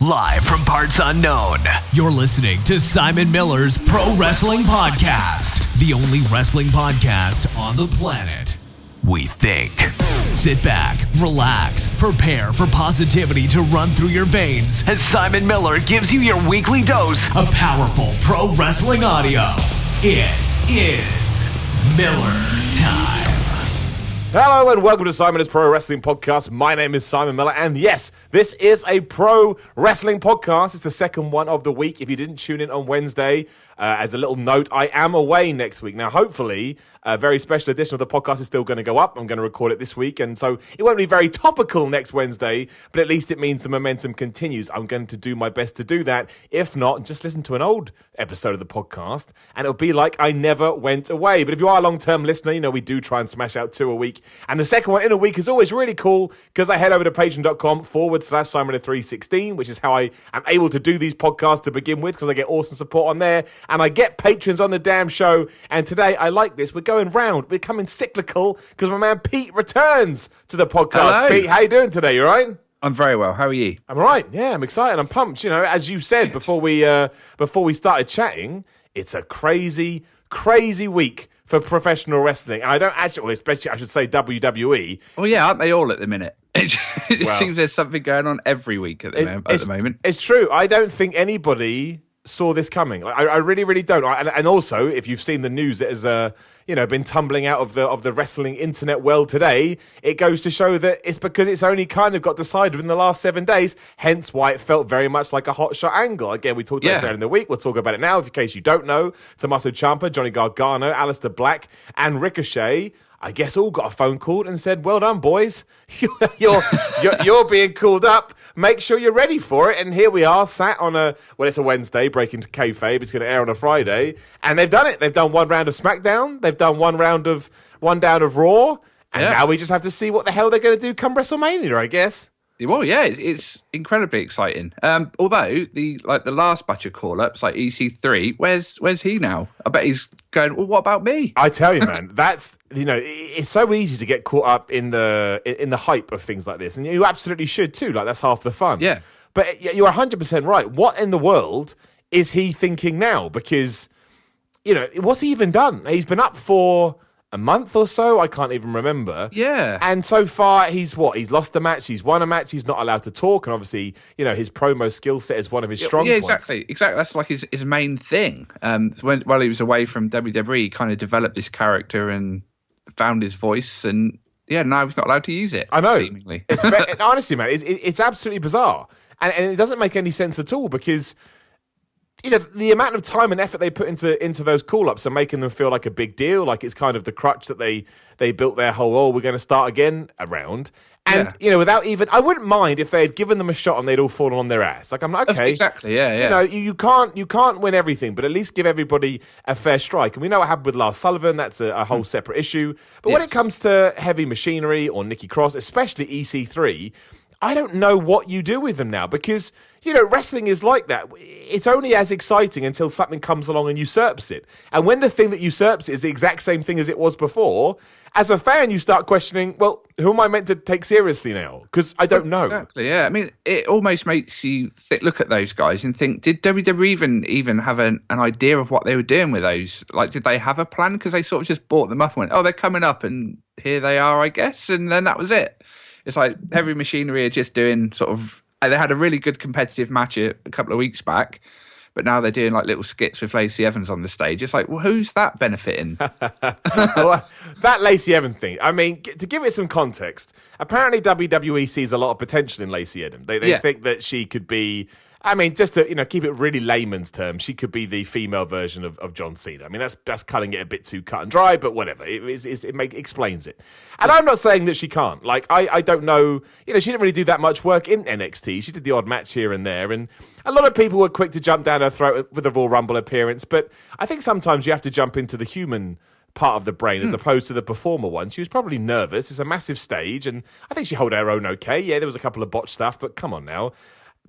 Live from parts unknown, you're listening to Simon Miller's Pro Wrestling Podcast, the only wrestling podcast on the planet, we think. Sit back, relax, prepare for positivity to run through your veins as Simon Miller gives you your weekly dose of powerful pro wrestling audio. It is Miller Time. Hello and welcome to Simon's Pro Wrestling Podcast. My name is Simon Miller, and yes, this is a pro wrestling podcast. It's the second one of the week. If you didn't tune in on Wednesday, as a little note, I am away next week. Now, hopefully, a very special edition of the podcast is still going to go up. I'm going to record it this week, and so it won't be very topical next Wednesday, but at least it means the momentum continues. I'm going to do my best to do that. If not, just listen to an old episode of the podcast, and it'll be like I never went away. But if you are a long-term listener, you know we do try and smash out 2 a week. And the second one in a week is always really cool because I head over to patreon.com/Simon316, which is how I am able to do these podcasts to begin with, because I get awesome support on there. And I get patrons on the damn show. And today, I like this. We're going round. We're becoming cyclical because my man Pete returns to the podcast. Hello. Pete, how you doing today? You all right? I'm very well. How are you? I'm all right. Yeah, I'm excited. I'm pumped. You know, as you said before we started chatting, it's a crazy week for professional wrestling. And I don't actually, well, especially I should say WWE. Well, yeah, aren't they all at the minute? It seems there's something going on every week at the moment. It's true. I don't think anybody saw this coming. I really, really don't. And also, if you've seen the news that has been tumbling out of the wrestling internet world today, it goes to show that it's because it's only kind of got decided in the last 7 days, hence why it felt very much like a hot shot angle. Again, we talked about this earlier in the week. We'll talk about it now, in case you don't know. Tommaso Ciampa, Johnny Gargano, Aleister Black, and Ricochet, I guess, all got a phone call and said, well done, boys. You're being called up. Make sure you're ready for it. And here we are, sat on it's a Wednesday, breaking to kayfabe. It's going to air on a Friday. And they've done it. They've done one round of SmackDown. They've done one down of Raw. And now we just have to see what the hell they're going to do come WrestleMania, I guess. Well, yeah, it's incredibly exciting. Although the last batch of call-ups, like EC3, where's he now? I bet he's going, well, what about me? I tell you, man, that's, it's so easy to get caught up in the hype of things like this, and you absolutely should too. Like, that's half the fun. Yeah. But you're 100% right. What in the world is he thinking now? Because, what's he even done? He's been up for a month or so, I can't even remember. Yeah. And so far, he's lost the match, he's won a match, he's not allowed to talk, and obviously, his promo skill set is one of his strong points. Exactly. That's like his main thing. While he was away from WWE, he kind of developed this character and found his voice, and now he's not allowed to use it. I know. Seemingly. Honestly, man, it's absolutely bizarre. And it doesn't make any sense at all, because the amount of time and effort they put into those call-ups are making them feel like a big deal, like it's kind of the crutch that they built their whole, we're going to start again around. And, without even, I wouldn't mind if they had given them a shot and they'd all fallen on their ass. Like, I'm like, okay. Exactly, yeah. You can't win everything, but at least give everybody a fair strike. And we know what happened with Lars Sullivan. That's a whole separate issue. But when it comes to Heavy Machinery or Nikki Cross, especially EC3, I don't know what you do with them now, because, wrestling is like that. It's only as exciting until something comes along and usurps it. And when the thing that usurps it is the exact same thing as it was before, as a fan, you start questioning, well, who am I meant to take seriously now? Because I don't know. Exactly, yeah. I mean, it almost makes you look at those guys and think, did WWE even have an idea of what they were doing with those? Like, did they have a plan? Because they sort of just bought them up and went, oh, they're coming up, and here they are, I guess. And then that was it. It's like Heavy Machinery are just doing sort of, they had a really good competitive match a couple of weeks back, but now they're doing like little skits with Lacey Evans on the stage. It's like, well, who's that benefiting? Well, that Lacey Evans thing, I mean, to give it some context, apparently WWE sees a lot of potential in Lacey Evans. They think that she could be, I mean, just to keep it really layman's terms, she could be the female version of John Cena. I mean, that's cutting it a bit too cut and dry, but whatever. It explains it. And I'm not saying that she can't. Like, I don't know. She didn't really do that much work in NXT. She did the odd match here and there, and a lot of people were quick to jump down her throat with the Royal Rumble appearance. But I think sometimes you have to jump into the human part of the brain as opposed to the performer one. She was probably nervous. It's a massive stage, and I think she held her own okay. Yeah, there was a couple of botched stuff, but come on now.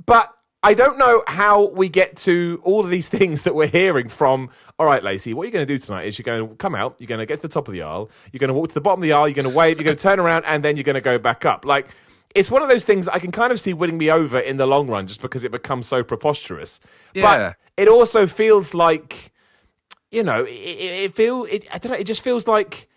But I don't know how we get to all of these things that we're hearing from, all right, Lacey, what you're going to do tonight is you're going to come out, you're going to get to the top of the aisle, you're going to walk to the bottom of the aisle, you're going to wave, you're going to turn around, and then you're going to go back up. Like, it's one of those things that I can kind of see winning me over in the long run, just because it becomes so preposterous. Yeah. But it also feels like, I don't know, it just feels like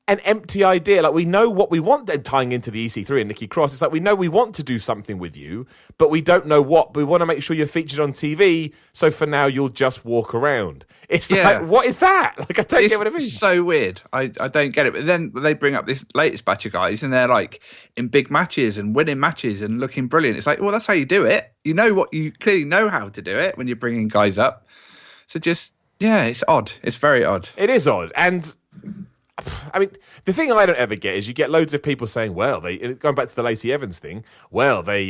an empty idea. Like, we know what we want, then tying into the EC3 and Nikki Cross. It's like, we know we want to do something with you, but we don't know what. But we want to make sure you're featured on TV. So for now, you'll just walk around. It's like, what is that? Like, I don't get what it means. It's so weird. I don't get it. But then they bring up this latest batch of guys, and they're like in big matches and winning matches and looking brilliant. It's like, well, that's how you do it. You clearly know how to do it when you're bringing guys up. So just, it's odd. It's very odd. It is odd. And I mean, the thing I don't ever get is you get loads of people saying, well, going back to the Lacey Evans thing, well, they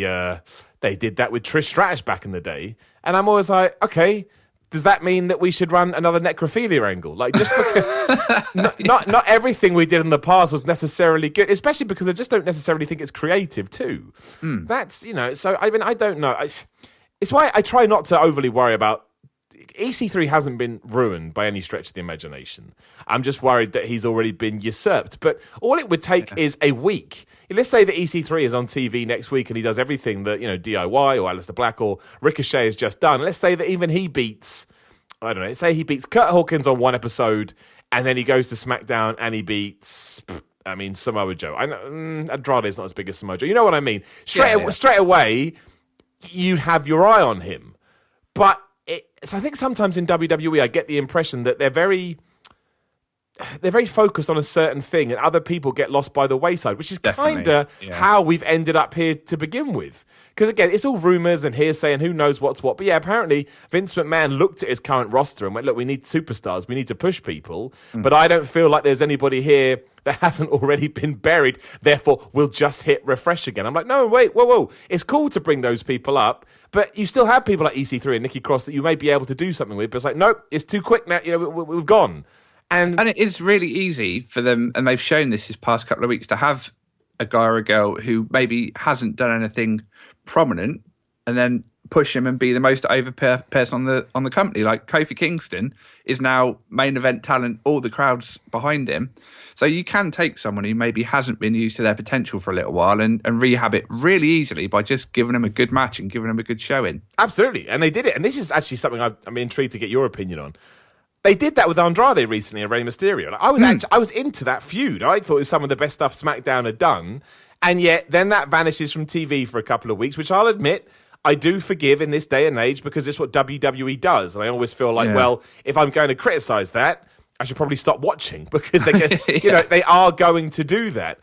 did that with Trish Stratus back in the day. And I'm always like, okay, does that mean that we should run another necrophilia angle? Like, just because not everything we did in the past was necessarily good, especially because I just don't necessarily think it's creative too. That's, so I mean, I don't know. It's why I try not to overly worry about. EC3 hasn't been ruined by any stretch of the imagination. I'm just worried that he's already been usurped. But all it would take is a week. Let's say that EC3 is on TV next week and he does everything that, DIY or Aleister Black or Ricochet has just done. Let's say that even he beats, I don't know, say he beats Kurt Hawkins on one episode and then he goes to SmackDown and he beats, Samoa Joe. I know Andrade's not as big as Samoa Joe. You know what I mean? Straight away, you have your eye on him. But so I think sometimes in WWE, I get the impression that they're very focused on a certain thing and other people get lost by the wayside, which is kind of how we've ended up here to begin with. Because again, it's all rumours and hearsay and who knows what's what. But yeah, apparently Vince McMahon looked at his current roster and went, look, we need superstars. We need to push people. But I don't feel like there's anybody here that hasn't already been buried. Therefore, we'll just hit refresh again. I'm like, no, wait, whoa. It's cool to bring those people up. But you still have people like EC3 and Nikki Cross that you may be able to do something with. But it's like, nope, it's too quick now. We've gone. And it is really easy for them, and they've shown this past couple of weeks, to have a guy or a girl who maybe hasn't done anything prominent and then push him and be the most over person on the company. Like Kofi Kingston is now main event talent, all the crowds behind him. So you can take someone who maybe hasn't been used to their potential for a little while and rehab it really easily by just giving them a good match and giving them a good showing. Absolutely. And they did it. And this is actually something I'm intrigued to get your opinion on. They did that with Andrade recently and Rey Mysterio. I was into that feud. I thought it was some of the best stuff SmackDown had done. And yet then that vanishes from TV for a couple of weeks, which I'll admit I do forgive in this day and age because it's what WWE does. And I always feel like, well, if I'm going to criticize that, I should probably stop watching because they are going to do that.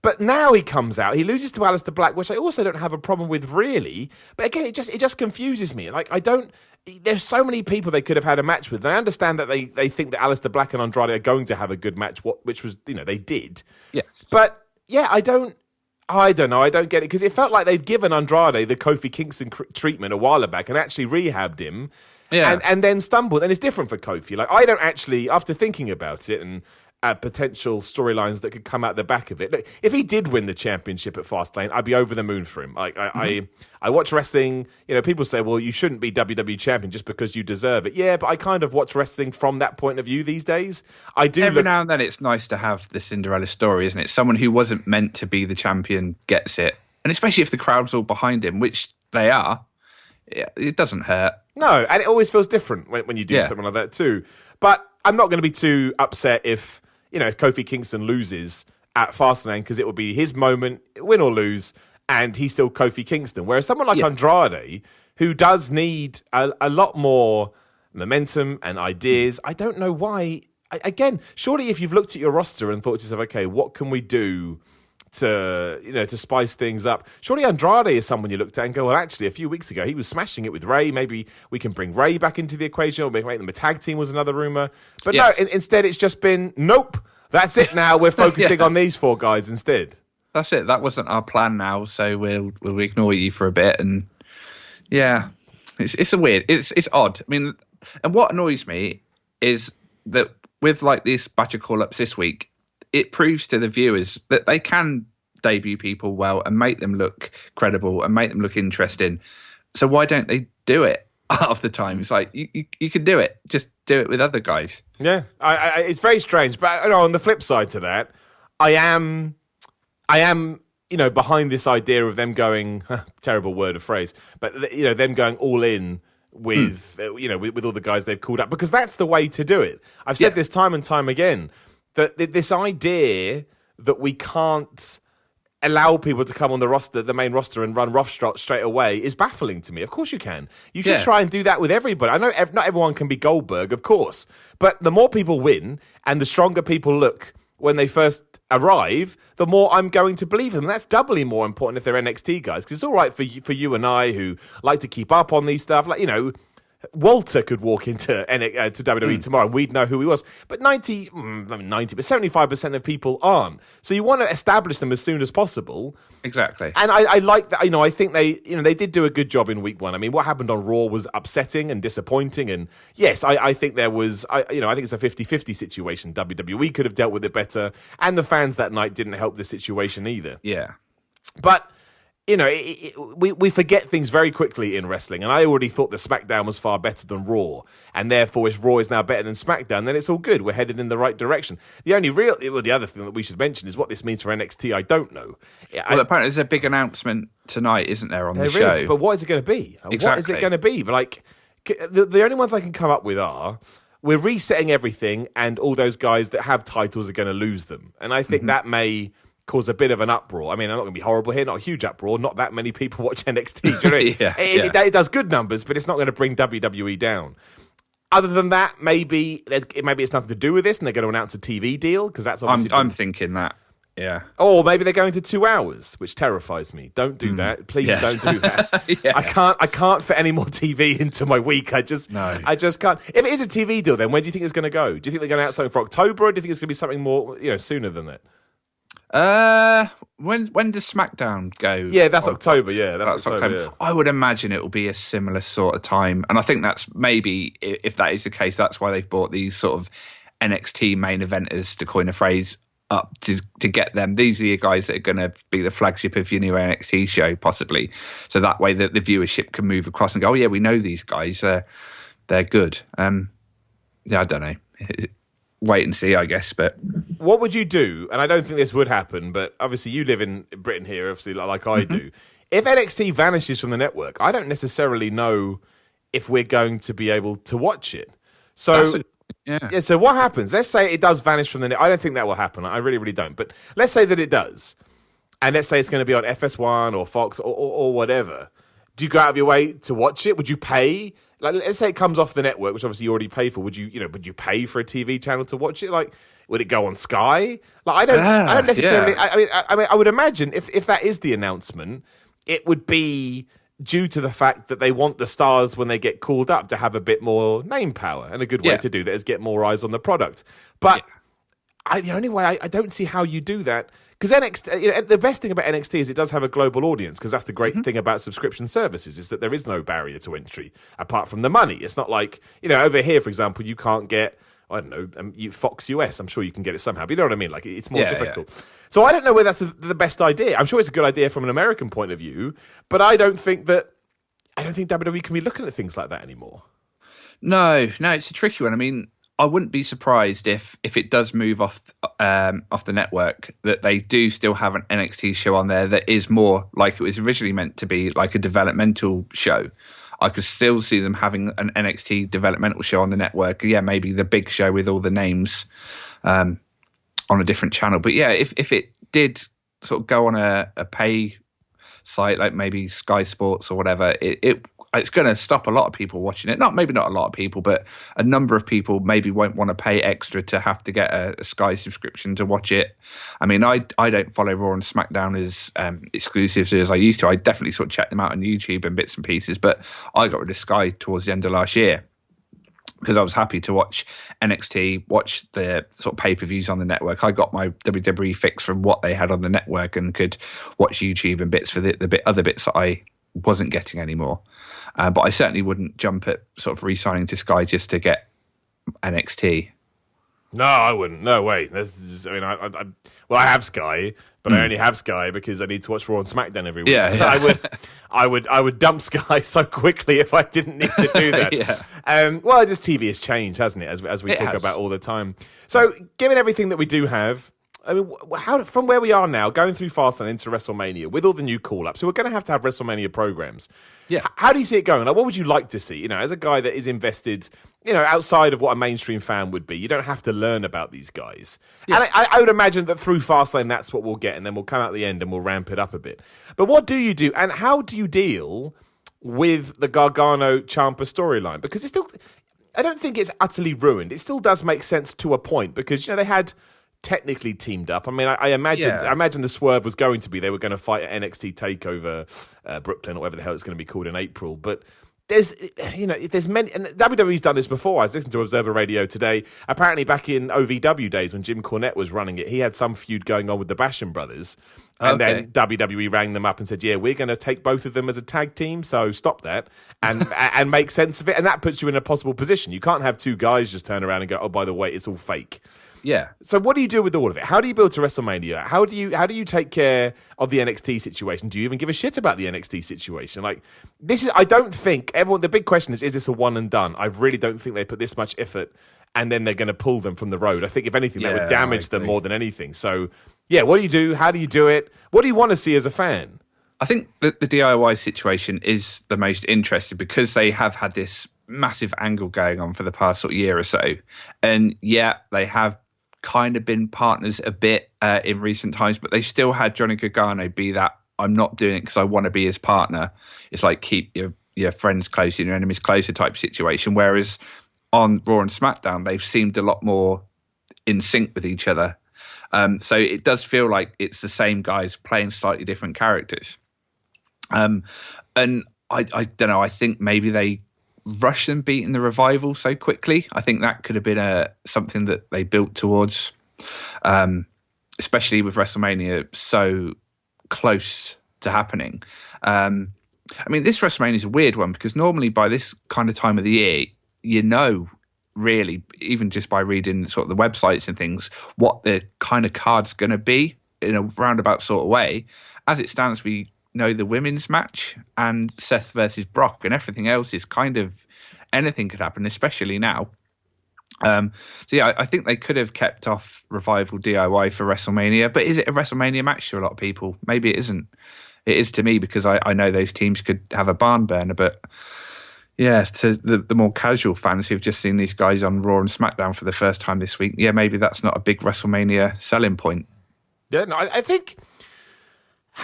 But now he comes out, he loses to Aleister Black, which I also don't have a problem with really. But again, it just confuses me. Like there's so many people they could have had a match with. And I understand that they think that Aleister Black and Andrade are going to have a good match, which was, they did. Yes. But yeah, I don't know. I don't get it because it felt like they'd given Andrade the Kofi Kingston treatment a while back and actually rehabbed him. Yeah. And then stumbled. And it's different for Kofi. Like, I don't actually, after thinking about it and potential storylines that could come out the back of it. Look, if he did win the championship at Fastlane, I'd be over the moon for him. Like, I watch wrestling, people say, well, you shouldn't be WWE champion just because you deserve it. Yeah, but I kind of watch wrestling from that point of view these days. I do. Every now and then it's nice to have the Cinderella story, isn't it? Someone who wasn't meant to be the champion gets it. And especially if the crowd's all behind him, which they are, it doesn't hurt. No, and it always feels different when you do something like that too. But I'm not going to be too upset if Kofi Kingston loses at Fastlane because it will be his moment, win or lose, and he's still Kofi Kingston. Whereas someone like Andrade, who does need a lot more momentum and ideas, I don't know why. Again, surely if you've looked at your roster and thought to yourself, okay, what can we do to spice things up? Surely Andrade is someone you looked at and go, well, actually, a few weeks ago he was smashing it with Ray. Maybe we can bring Ray back into the equation, or make them a tag team was another rumor. But no, instead it's just been nope. That's it. Now we're focusing on these four guys instead. That's it. That wasn't our plan now, so we'll ignore you for a bit. And it's a weird. It's odd. I mean, and what annoys me is that with like this batch of call-ups this week, it proves to the viewers that they can debut people well and make them look credible and make them look interesting. So why don't they do it half the time? It's like, you can do it. Just do it with other guys. Yeah, it's very strange. But on the flip side to that, I am behind this idea of them going, terrible word of phrase, but them going all in with with all the guys they've called up, because that's the way to do it. I've said this time and time again, that this idea that we can't allow people to come on the main roster and run roughshod straight away is baffling to me. Of course you can. You should try and do that with everybody. I know not everyone can be Goldberg, of course, but the more people win and the stronger people look when they first arrive, the more I'm going to believe them. And that's doubly more important if they're NXT guys, because it's all right for you and I who like to keep up on these stuff. Like, Walter could walk into to WWE tomorrow and we'd know who he was. But 75% of people aren't. So you want to establish them as soon as possible. Exactly. And I like that. I think they did do a good job in week 1. I mean, what happened on Raw was upsetting and disappointing. And yes, I think there was, I think it's a 50-50 situation. WWE could have dealt with it better. And the fans that night didn't help the situation either. Yeah. But we forget things very quickly in wrestling, and I already thought that SmackDown was far better than Raw, and therefore if Raw is now better than SmackDown, then it's all good. We're headed in the right direction. The other thing that we should mention is what this means for NXT. I don't know. Well, apparently there's a big announcement tonight, isn't there, on the show? There is, but what is it going to be? Exactly. What is it going to be? Like, the only ones I can come up with are, we're resetting everything, and all those guys that have titles are going to lose them, and I think that may cause a bit of an uproar. I mean, I'm not going to be horrible here, not a huge uproar. Not that many people watch NXT. Do you know what I mean? It does good numbers, but it's not going to bring WWE down. Other than that, maybe it's nothing to do with this, and they're going to announce a TV deal, because that's obviously. I'm thinking that. Yeah. Or maybe they're going to 2 hours, which terrifies me. Don't do that. Please don't do that. I can't fit any more TV into my week. I just can't. If it is a TV deal, then where do you think it's going to go? Do you think they're going to announce something for October, or do you think it's going to be something more, sooner than that? When does SmackDown go? Yeah, that's October. Yeah, that's October. Yeah. I would imagine it will be a similar sort of time, and I think that's maybe, if that is the case, that's why they've brought these sort of NXT main eventers, to coin a phrase, up to get them. These are the guys that are going to be the flagship of your new NXT show, possibly. So that way the viewership can move across and go, oh yeah, we know these guys. They're good. I don't know. Wait and see, I guess. But what would you do? And I don't think this would happen, but obviously you live in Britain here, obviously, like I do. If NXT vanishes from the network, I don't necessarily know if we're going to be able to watch it. So so what happens? Let's say it does vanish from the network. I don't think that will happen. I really, really don't. But let's say that it does. And let's say it's going to be on FS1 or Fox or whatever. Do you go out of your way to watch it? Would you pay? Like, let's say it comes off the network, which obviously you already pay for. Would you pay for a TV channel to watch it? Like, would it go on Sky? Like, I don't necessarily. Yeah. I mean, I would imagine if that is the announcement, it would be due to the fact that they want the stars when they get called up to have a bit more name power, and a good way to do that is get more eyes on the product. But the only way I don't see how you do that. Because NXT, the best thing about NXT is it does have a global audience, because that's the great thing about subscription services, is that there is no barrier to entry apart from the money. It's not like, over here, for example, you can't get, I don't know, Fox US. I'm sure you can get it somehow, but you know what I mean? Like, it's more difficult. Yeah. So I don't know whether that's the best idea. I'm sure it's a good idea from an American point of view, but I don't think WWE can be looking at things like that anymore. No, it's a tricky one. I mean, I wouldn't be surprised if it does move off the network, that they do still have an NXT show on there that is more like it was originally meant to be, like a developmental show. I could still see them having an NXT developmental show on the network. Yeah, maybe the big show with all the names on a different channel. But yeah, if it did sort of go on a pay site like maybe Sky Sports or whatever, it's going to stop a lot of people watching it. Maybe not a lot of people, but a number of people maybe won't want to pay extra to have to get a Sky subscription to watch it. I mean, I don't follow Raw and SmackDown as exclusively as I used to. I definitely sort of check them out on YouTube and bits and pieces, but I got rid of Sky towards the end of last year because I was happy to watch NXT, watch the sort of pay-per-views on the network. I got my WWE fix from what they had on the network and could watch YouTube and bits for the other bits that I wasn't getting anymore. But I certainly wouldn't jump at sort of re-signing to Sky just to get NXT. No, I wouldn't. No way. I have Sky, but I only have Sky because I need to watch Raw and SmackDown every week. Yeah. I would dump Sky so quickly if I didn't need to do that. Just TV has changed, hasn't it? As we talk about all the time. So, given everything that we do have, I mean, how from where we are now, going through Fastlane into WrestleMania with all the new call-ups, so we're going to have WrestleMania programs. Yeah. How do you see it going? Like, what would you like to see? You know, as a guy that is invested, you know, outside of what a mainstream fan would be, you don't have to learn about these guys. Yeah. And I would imagine that through Fastlane, that's what we'll get, and then we'll come out at the end and we'll ramp it up a bit. But what do you do, and how do you deal with the Gargano-Ciampa storyline? Because it's still, I don't think it's utterly ruined. It still does make sense to a point, because, you know, they had technically teamed up. I mean, I imagine the swerve was going to be they were going to fight at NXT TakeOver Brooklyn or whatever the hell it's going to be called in April. But there's many, and WWE's done this before. I was listening to Observer Radio today. Apparently, back in OVW days when Jim Cornette was running it, he had some feud going on with the Basham brothers, and then WWE rang them up and said, "Yeah, we're going to take both of them as a tag team, so stop that and and make sense of it." And that puts you in a possible position. You can't have two guys just turn around and go, "Oh, by the way, it's all fake." Yeah. So what do you do with all of it? How do you build to WrestleMania? How do you take care of the NXT situation? Do you even give a shit about the NXT situation? Like, this is, I don't think everyone, the big question is this a one and done? I really don't think they put this much effort and then they're going to pull them from the road. I think if anything, that would damage them more than anything. So yeah, what do you do? How do you do it? What do you want to see as a fan? I think that the DIY situation is the most interesting because they have had this massive angle going on for the past sort of year or so. And yeah, they have kind of been partners a bit in recent times, but they still had Johnny Gargano be that I'm not doing it because I want to be his partner. It's like keep your friends close and your enemies closer type situation. Whereas on Raw and SmackDown, they've seemed a lot more in sync with each other. So it does feel like it's the same guys playing slightly different characters. And I don't know, I think maybe they rushed them beating the Revival so quickly. I think that could have been something that they built towards, especially with WrestleMania so close to happening. I mean, this WrestleMania is a weird one because normally by this kind of time of the year, you know, really, even just by reading sort of the websites and things, what the kind of card's going to be in a roundabout sort of way. As it stands, we know the women's match and Seth versus Brock, and everything else is kind of anything could happen, especially now. So yeah, I think they could have kept off Revival DIY for WrestleMania, but is it a WrestleMania match to a lot of people? Maybe it isn't. It is to me because I know those teams could have a barn burner, but yeah, to the more casual fans who've just seen these guys on Raw and SmackDown for the first time this week, yeah, maybe that's not a big WrestleMania selling point. Yeah, no, I think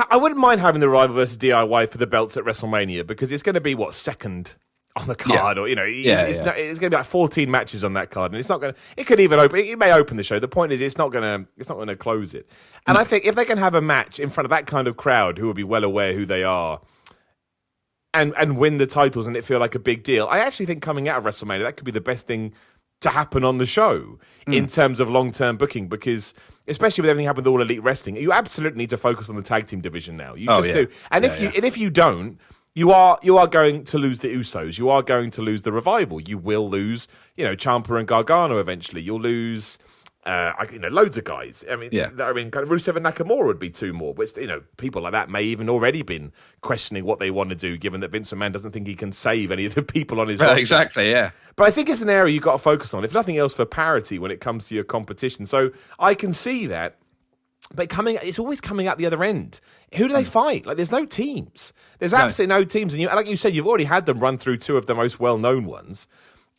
I wouldn't mind having the Revival versus DIY for the belts at WrestleMania because it's going to be second on the card, or you know, it's going to be like 14 matches on that card, and it's not going to. It could even open. It may open the show. The point is, it's not going to close it. And I think if they can have a match in front of that kind of crowd, who will be well aware who they are, and win the titles, and it feel like a big deal, I actually think coming out of WrestleMania, that could be the best thing to happen on the show in terms of long-term booking, because especially with everything happening with All Elite Wrestling, you absolutely need to focus on the tag team division now. You just do. And if you don't, you are going to lose the Usos. You are going to lose the Revival. You will lose, Ciampa and Gargano eventually. You'll lose loads of guys. I mean, kind of Rusev and Nakamura would be two more, but people like that may even already been questioning what they want to do, given that Vince McMahon doesn't think he can save any of the people on his roster. Exactly, yeah. But I think it's an area you've got to focus on, if nothing else, for parity when it comes to your competition. So I can see that. But it's always coming out the other end. Who do they fight? Like, there's no teams. There's absolutely no teams. And like you said, you've already had them run through two of the most well-known ones.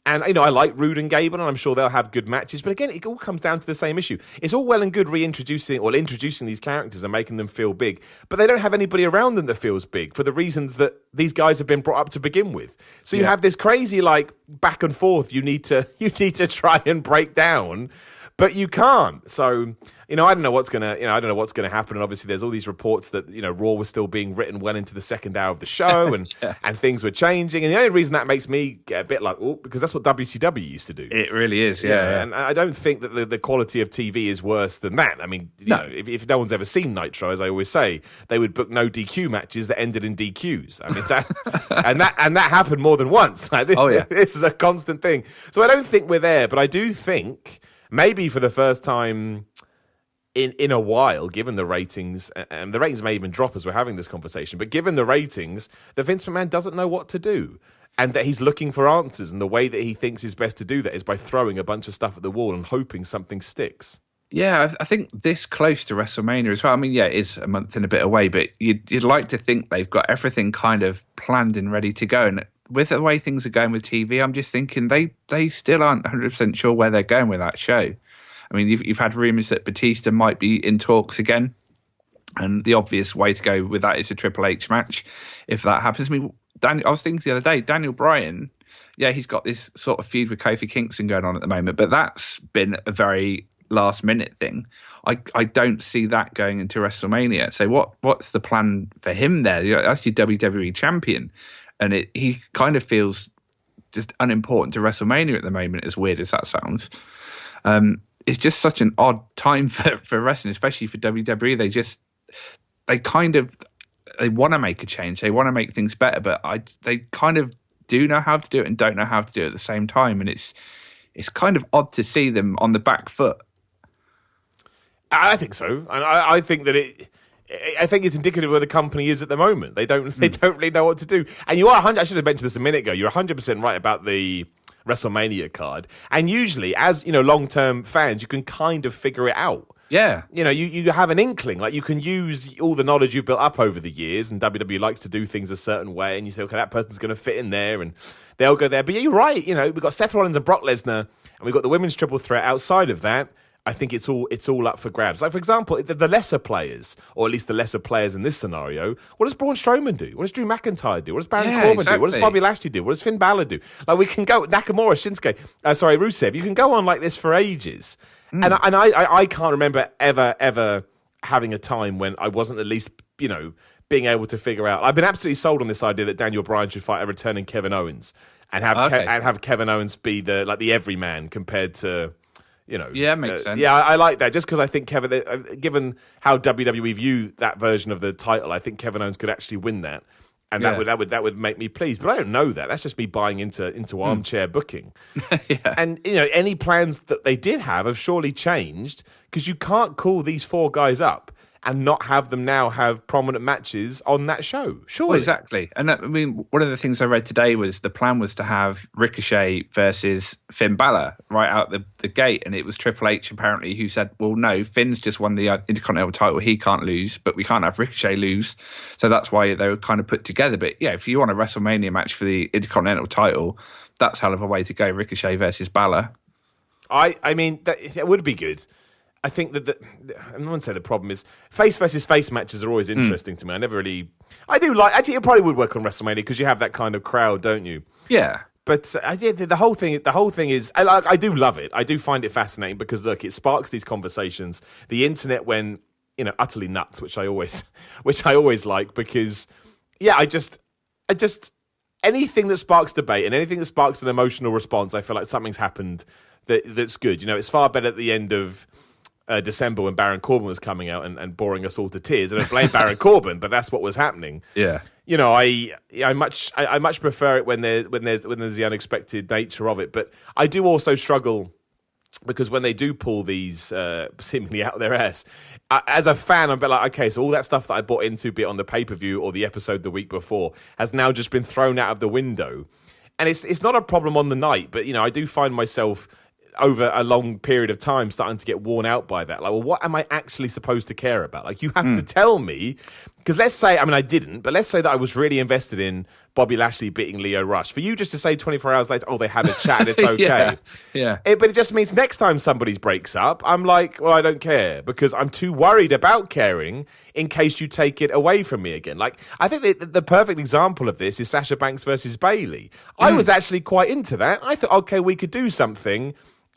And, I like Rude and Gable, and I'm sure they'll have good matches. But again, it all comes down to the same issue. It's all well and good introducing these characters and making them feel big. But they don't have anybody around them that feels big for the reasons that these guys have been brought up to begin with. So you have this crazy, back and forth you need to try and break down. But you can't. So, I don't know what's gonna happen. And obviously, there's all these reports that Raw was still being written well into the second hour of the show, and and things were changing. And the only reason that makes me get a bit like, because that's what WCW used to do. It really is, yeah. And I don't think that the quality of TV is worse than that. I mean, if no one's ever seen Nitro, as I always say, they would book no DQ matches that ended in DQs. I mean that and that happened more than once. This is a constant thing. So I don't think we're there, but I do think, maybe for the first time in a while, given the ratings, and the ratings may even drop as we're having this conversation, but given the ratings, that Vince McMahon doesn't know what to do, and that he's looking for answers, and the way that he thinks is best to do that is by throwing a bunch of stuff at the wall and hoping something sticks. Yeah, I think this close to WrestleMania as well. I mean, yeah, it is a month and a bit away, but you'd like to think they've got everything kind of planned and ready to go. And with the way things are going with TV, I'm just thinking they still aren't 100% sure where they're going with that show. I mean, you've had rumours that Batista might be in talks again, and the obvious way to go with that is a Triple H match if that happens. I mean, I was thinking the other day, Daniel Bryan, yeah, he's got this sort of feud with Kofi Kingston going on at the moment, but that's been a very last minute thing. I don't see that going into WrestleMania. So what's the plan for him there? That's your WWE champion, and he kind of feels just unimportant to WrestleMania at the moment, as weird as that sounds. It's just such an odd time for wrestling, especially for WWE. They want to make a change, they want to make things better, but they kind of do know how to do it and don't know how to do it at the same time, and it's kind of odd to see them on the back foot. I think so, and I think that I think it's indicative of where the company is at the moment. They don't really know what to do. And you are I should have mentioned this a minute ago. You're 100% right about the WrestleMania card. And usually, as long-term fans, you can kind of figure it out. Yeah. You have an inkling. Like, you can use all the knowledge you've built up over the years, and WWE likes to do things a certain way, and you say, okay, that person's going to fit in there, and they'll go there. But yeah, you're right. We've got Seth Rollins and Brock Lesnar, and we've got the women's triple threat outside of that. I think it's all up for grabs. Like, for example, the lesser players, or at least the lesser players in this scenario, what does Braun Strowman do? What does Drew McIntyre do? What does Baron Corbin do? What does Bobby Lashley do? What does Finn Balor do? Like, we can go Nakamura, Shinsuke, Rusev. You can go on like this for ages. And I can't remember ever having a time when I wasn't at least, being able to figure out. I've been absolutely sold on this idea that Daniel Bryan should fight a returning Kevin Owens and have Kevin Owens be the everyman compared to. Yeah, makes sense. Yeah, I like that. Just because I think given how WWE view that version of the title, I think Kevin Owens could actually win that, and that would make me pleased. But I don't know that. That's just me buying into armchair booking. Yeah. And any plans that they did have surely changed, because you can't call these four guys up and not have them now have prominent matches on that show. Surely. Well, exactly. And one of the things I read today was the plan was to have Ricochet versus Finn Bala right out the gate. And it was Triple H, apparently, who said, well, no, Finn's just won the Intercontinental title. He can't lose, but we can't have Ricochet lose. So that's why they were kind of put together. But yeah, if you want a WrestleMania match for the Intercontinental title, that's hell of a way to go, Ricochet versus Bala. I mean, that would be good. I think that I wouldn't say the problem is face versus face matches are always interesting to me. I do like, actually, it probably would work on WrestleMania because you have that kind of crowd, don't you? Yeah. But the whole thing is, I do love it. I do find it fascinating because, look, it sparks these conversations. The internet went, utterly nuts, which I always like, because, yeah, I just anything that sparks debate and anything that sparks an emotional response, I feel like something's happened that's good. It's far better at the end of December when Baron Corbin was coming out and boring us all to tears. I don't blame Baron Corbin, but that's what was happening. Yeah. I much prefer it when there's the unexpected nature of it. But I do also struggle because when they do pull these seemingly out their ass, as a fan, I'm a bit like, okay, so all that stuff that I bought into, be it on the pay-per-view or the episode the week before, has now just been thrown out of the window. And it's not a problem on the night, but I do find myself over a long period of time starting to get worn out by that. Like, well, what am I actually supposed to care about? Like, you have to tell me, because let's say, I didn't, but let's say that I was really invested in Bobby Lashley beating Lio Rush. For you just to say 24 hours later, oh, they had a chat and it's okay. Yeah. But it just means next time somebody breaks up, I'm like, well, I don't care, because I'm too worried about caring in case you take it away from me again. Like, I think the perfect example of this is Sasha Banks versus Bayley. I was actually quite into that. I thought, okay, we could do something.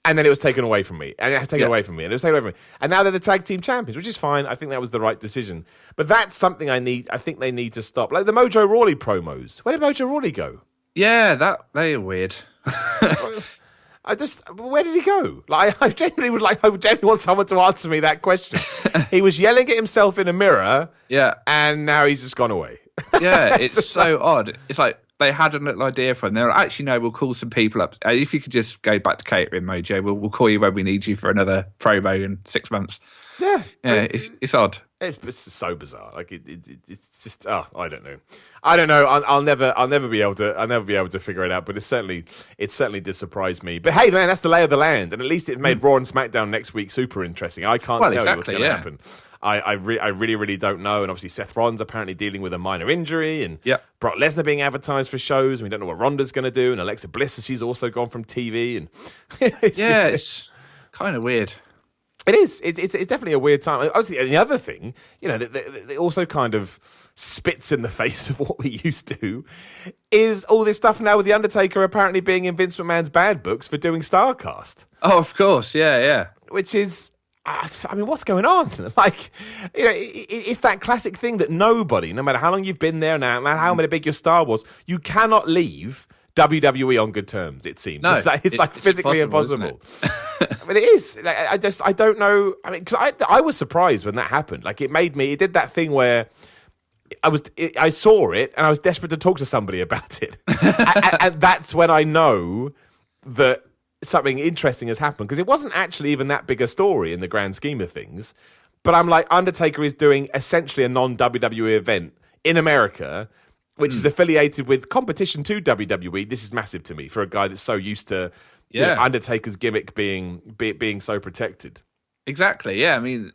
And then it was taken away from me. And it was taken away from me. And it was taken away from me. And now they're the tag team champions, which is fine. I think that was the right decision. But that's something I think they need to stop. Like the Mojo Rawley promos. Where did Mojo Rawley go? Yeah, they are weird. Where did he go? Like, I genuinely want someone to answer me that question. He was yelling at himself in a mirror. Yeah. And now he's just gone away. Yeah, it's so odd. It's like, they had a little idea for him. They're like, actually, no, we'll call some people up. If you could just go back to catering, Mojo, we'll call you when we need you for another promo in 6 months. Yeah, it's odd. It's so bizarre. Like it's just I don't know. I'll never be able to figure it out. But it certainly did surprise me. But hey, man, that's the lay of the land, and at least it made Raw and SmackDown next week super interesting. I can't tell you what's going to happen. I really don't know. And obviously Seth Rollins apparently dealing with a minor injury, and Brock Lesnar being advertised for shows, and we don't know what Ronda's going to do. And Alexa Bliss, she's also gone from TV, and it's kind of weird. It is. It's definitely a weird time. Obviously, and the other thing, that also kind of spits in the face of what we used to, is all this stuff now with The Undertaker apparently being in Vince McMahon's bad books for doing StarCast. Oh, of course, yeah. Which is, I mean, what's going on? Like, it's that classic thing that nobody, no matter how long you've been there, no matter how big your star was, you cannot leave WWE on good terms, it seems. No, it's like physically impossible. But it is. I don't know. I mean, because I was surprised when that happened. Like, it did that thing where I saw it and I was desperate to talk to somebody about it. and that's when I know that something interesting has happened, because it wasn't actually even that big a story in the grand scheme of things. But I'm like, Undertaker is doing essentially a non-WWE event in America, which is affiliated with competition to WWE. This is massive to me for a guy that's so used to Undertaker's gimmick being so protected. Exactly. Yeah. I mean,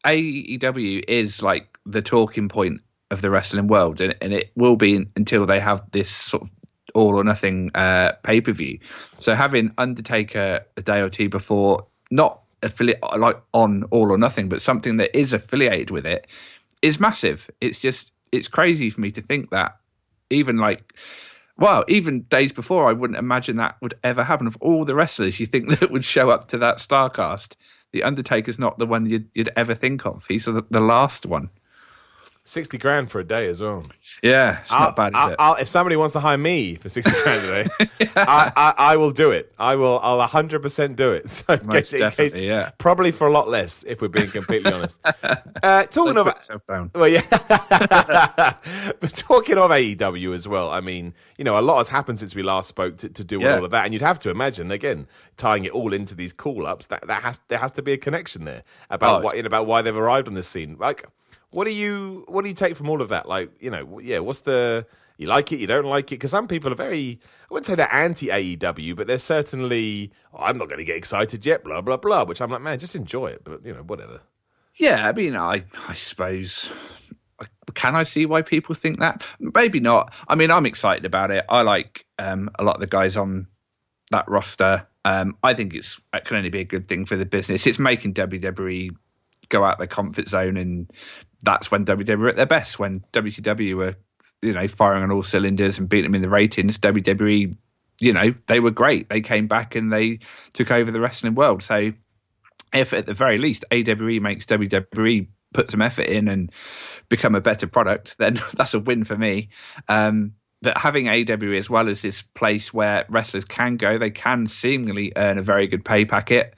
AEW is like the talking point of the wrestling world, and it will be until they have this sort of all or nothing pay-per-view. So having Undertaker a day or two before, not affiliate like on All or Nothing, but something that is affiliated with it, is massive. It's crazy for me to think that even days before, I wouldn't imagine that would ever happen. Of all the wrestlers you think that would show up to that StarCast, the Undertaker's not the one you'd ever think of. He's the last one. 60 grand for a day as well. Yeah, it's not bad, is it? If somebody wants to hire me for 60 grand a day, I will do it. I'll 100% do it. So in case, probably for a lot less, if we're being completely honest. Talking of, well, yeah, but talking of AEW as well. I mean, a lot has happened since we last spoke to do all of that, and you'd have to imagine, again, tying it all into these call-ups, there has to be a connection there about why they've arrived on this scene. Like, what do you take from all of that? Like, what's you like it, you don't like it? Because some people are very, I wouldn't say they're anti-AEW, but they're certainly, I'm not going to get excited yet, blah, blah, blah, which I'm like, man, just enjoy it, but, whatever. Yeah, I mean, I suppose, can I see why people think that? Maybe not. I mean, I'm excited about it. I like a lot of the guys on that roster. I think it can only be a good thing for the business. It's making WWE go out their comfort zone, and that's when WWE were at their best. When WCW were, firing on all cylinders and beating them in the ratings, WWE, they were great. They came back and they took over the wrestling world. So if at the very least AWE makes WWE put some effort in and become a better product, then that's a win for me. But having AEW as well as this place where wrestlers can go, they can seemingly earn a very good pay packet.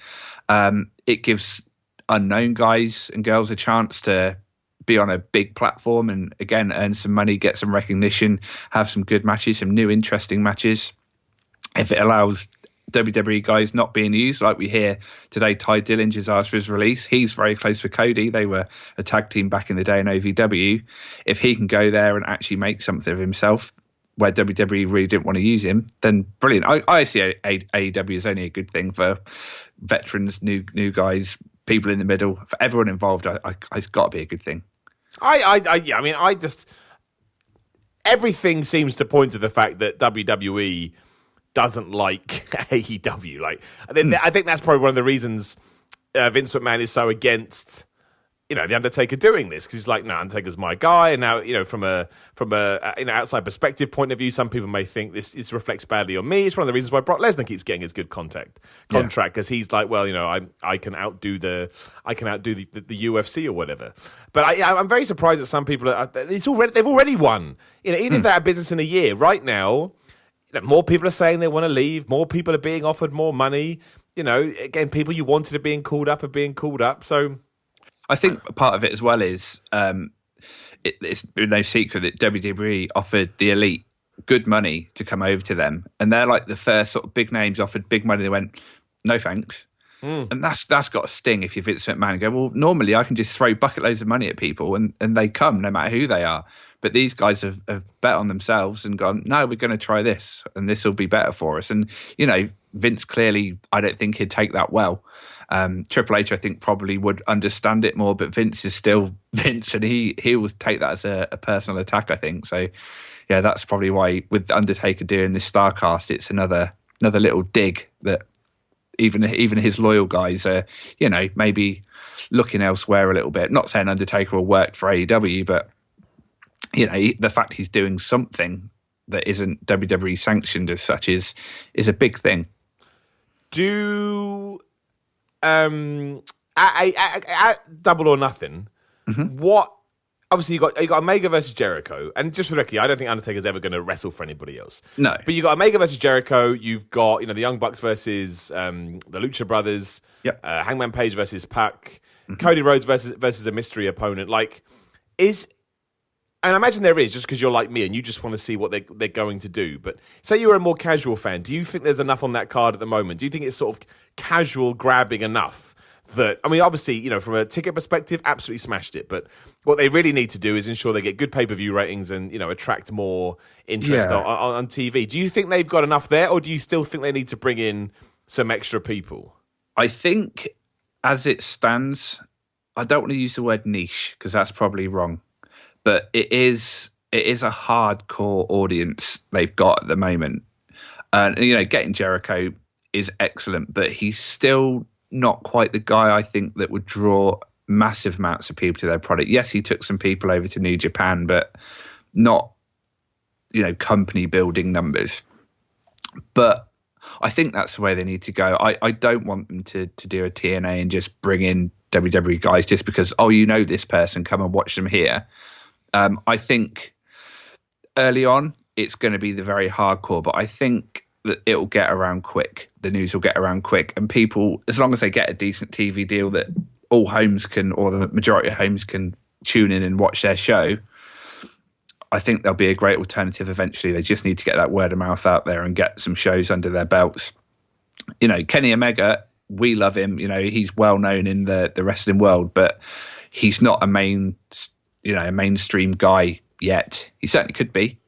It gives unknown guys and girls a chance to be on a big platform and again earn some money, get some recognition, have some good matches, some new interesting matches. If it allows WWE guys not being used, like we hear today, Ty Dillinger's asked for his release. He's very close with Cody. They were a tag team back in the day in OVW. If he can go there and actually make something of himself where WWE really didn't want to use him, then brilliant. I see AEW as only a good thing for veterans, new guys, people in the middle, for everyone involved. It's got to be a good thing. Everything seems to point to the fact that WWE doesn't like AEW. I think that's probably one of the reasons Vince McMahon is so against, the Undertaker doing this, because he's like, no, Undertaker's my guy. And now, from a outside perspective point of view, some people may think this reflects badly on me. It's one of the reasons why Brock Lesnar keeps getting his good contract, because he's like, well, I can outdo the UFC or whatever. But I'm very surprised that some people they've already won. Even if they're out of business in a year, right now, more people are saying they want to leave. More people are being offered more money. Again, people you wanted are being called up are being called up. So I think part of it as well is it's no secret that WWE offered the Elite good money to come over to them. And they're like the first sort of big names offered big money. They went, no thanks. And that's got a sting if you're Vince McMahon and go, well, normally I can just throw bucket loads of money at people and they come no matter who they are. But these guys have bet on themselves and gone, no, we're going to try this and this will be better for us. And, Vince clearly, I don't think he'd take that well. Triple H, I think, probably would understand it more, but Vince is still Vince and he will take that as a personal attack, I think. So, yeah, that's probably why with Undertaker doing this Starcast, it's another little dig that even his loyal guys are, maybe looking elsewhere a little bit. Not saying Undertaker will work for AEW, but the fact he's doing something that isn't WWE sanctioned as such is a big thing. Do at Double or Nothing, what? Obviously, you got Omega versus Jericho, and just for the record, I don't think Undertaker's ever going to wrestle for anybody else. No, but you got Omega versus Jericho. You've got the Young Bucks versus the Lucha Brothers. Yep. Hangman Page versus Pac. Cody Rhodes versus a mystery opponent. And I imagine there is, just because you're like me and you just want to see what they're going to do. But say you're a more casual fan, do you think there's enough on that card at the moment? Do you think it's sort of casual grabbing enough? That, I mean, obviously, from a ticket perspective, absolutely smashed it. But what they really need to do is ensure they get good pay-per-view ratings and, attract more interest on TV. Do you think they've got enough there, or do you still think they need to bring in some extra people? I think, as it stands, I don't want to use the word niche because that's probably wrong. But it is a hardcore audience they've got at the moment. And, getting Jericho is excellent, but he's still not quite the guy I think that would draw massive amounts of people to their product. Yes, he took some people over to New Japan, but not, company building numbers. But I think that's the way they need to go. I don't want them to do a TNA and just bring in WWE guys just because, this person, come and watch them here. I think early on it's going to be the very hardcore, but I think that it'll get around quick. The news will get around quick, and people, as long as they get a decent TV deal that all homes can, or the majority of homes can tune in and watch their show, I think there'll be a great alternative eventually. They just need to get that word of mouth out there and get some shows under their belts. Kenny Omega, we love him. He's well known in the wrestling world, but he's not a mainstream guy yet. He certainly could be.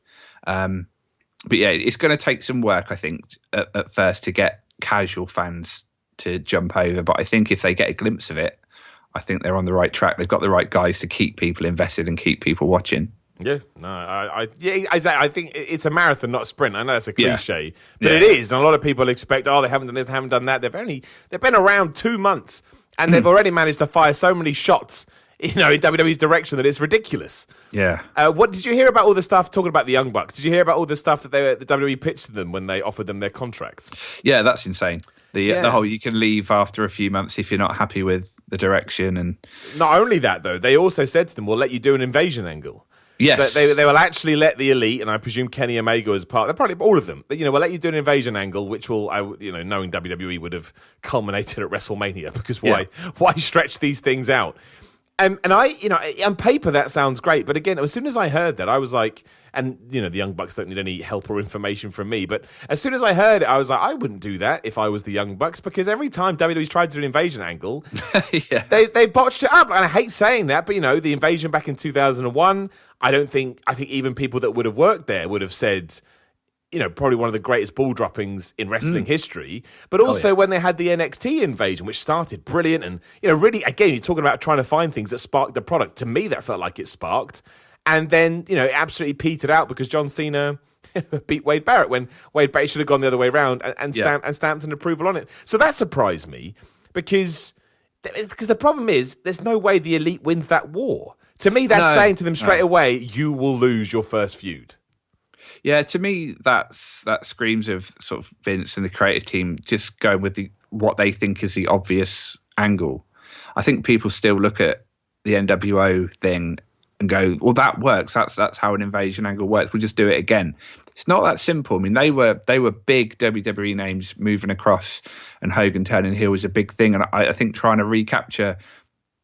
But yeah, it's going to take some work, I think, at first to get casual fans to jump over. But I think if they get a glimpse of it, I think they're on the right track. They've got the right guys to keep people invested and keep people watching. Yeah, no, I think it's a marathon, not a sprint. I know that's a cliche, but it is. And a lot of people expect, they haven't done this, they haven't done that. They've been around 2 months, and they've already managed to fire so many shots, in WWE's direction that it's ridiculous. Yeah. What did you hear about all the stuff talking about the Young Bucks? Did you hear about all the stuff that the WWE pitched to them when they offered them their contracts? Yeah, that's insane. The whole you can leave after a few months if you're not happy with the direction. And not only that, though, they also said to them, we'll let you do an invasion angle. Yes. So they will actually let the Elite, and I presume Kenny Omega as part, they're probably all of them, we'll let you do an invasion angle, which will, knowing WWE would have culminated at WrestleMania, because why stretch these things out? And I, on paper that sounds great, but again, as soon as I heard that, I was like, and the Young Bucks don't need any help or information from me, but as soon as I heard it, I was like, I wouldn't do that if I was the Young Bucks, because every time WWE's tried to do an invasion angle, they botched it up, and I hate saying that, but the invasion back in 2001, I think even people that would have worked there would have said, probably one of the greatest ball droppings in wrestling history. But also when they had the NXT invasion, which started brilliant. And, really, again, you're talking about trying to find things that sparked the product. To me, that felt like it sparked. And then, it absolutely petered out because John Cena beat Wade Barrett when Wade Barrett should have gone the other way around and stamped an approval on it. So that surprised me because the problem is there's no way the Elite wins that war. To me, that's saying to them straight away, you will lose your first feud. Yeah, to me, that screams of sort of Vince and the creative team just going with what they think is the obvious angle. I think people still look at the NWO thing and go, well, that works. That's how an invasion angle works. We'll just do it again. It's not that simple. I mean, they were big WWE names moving across, and Hogan turning heel was a big thing. And I think trying to recapture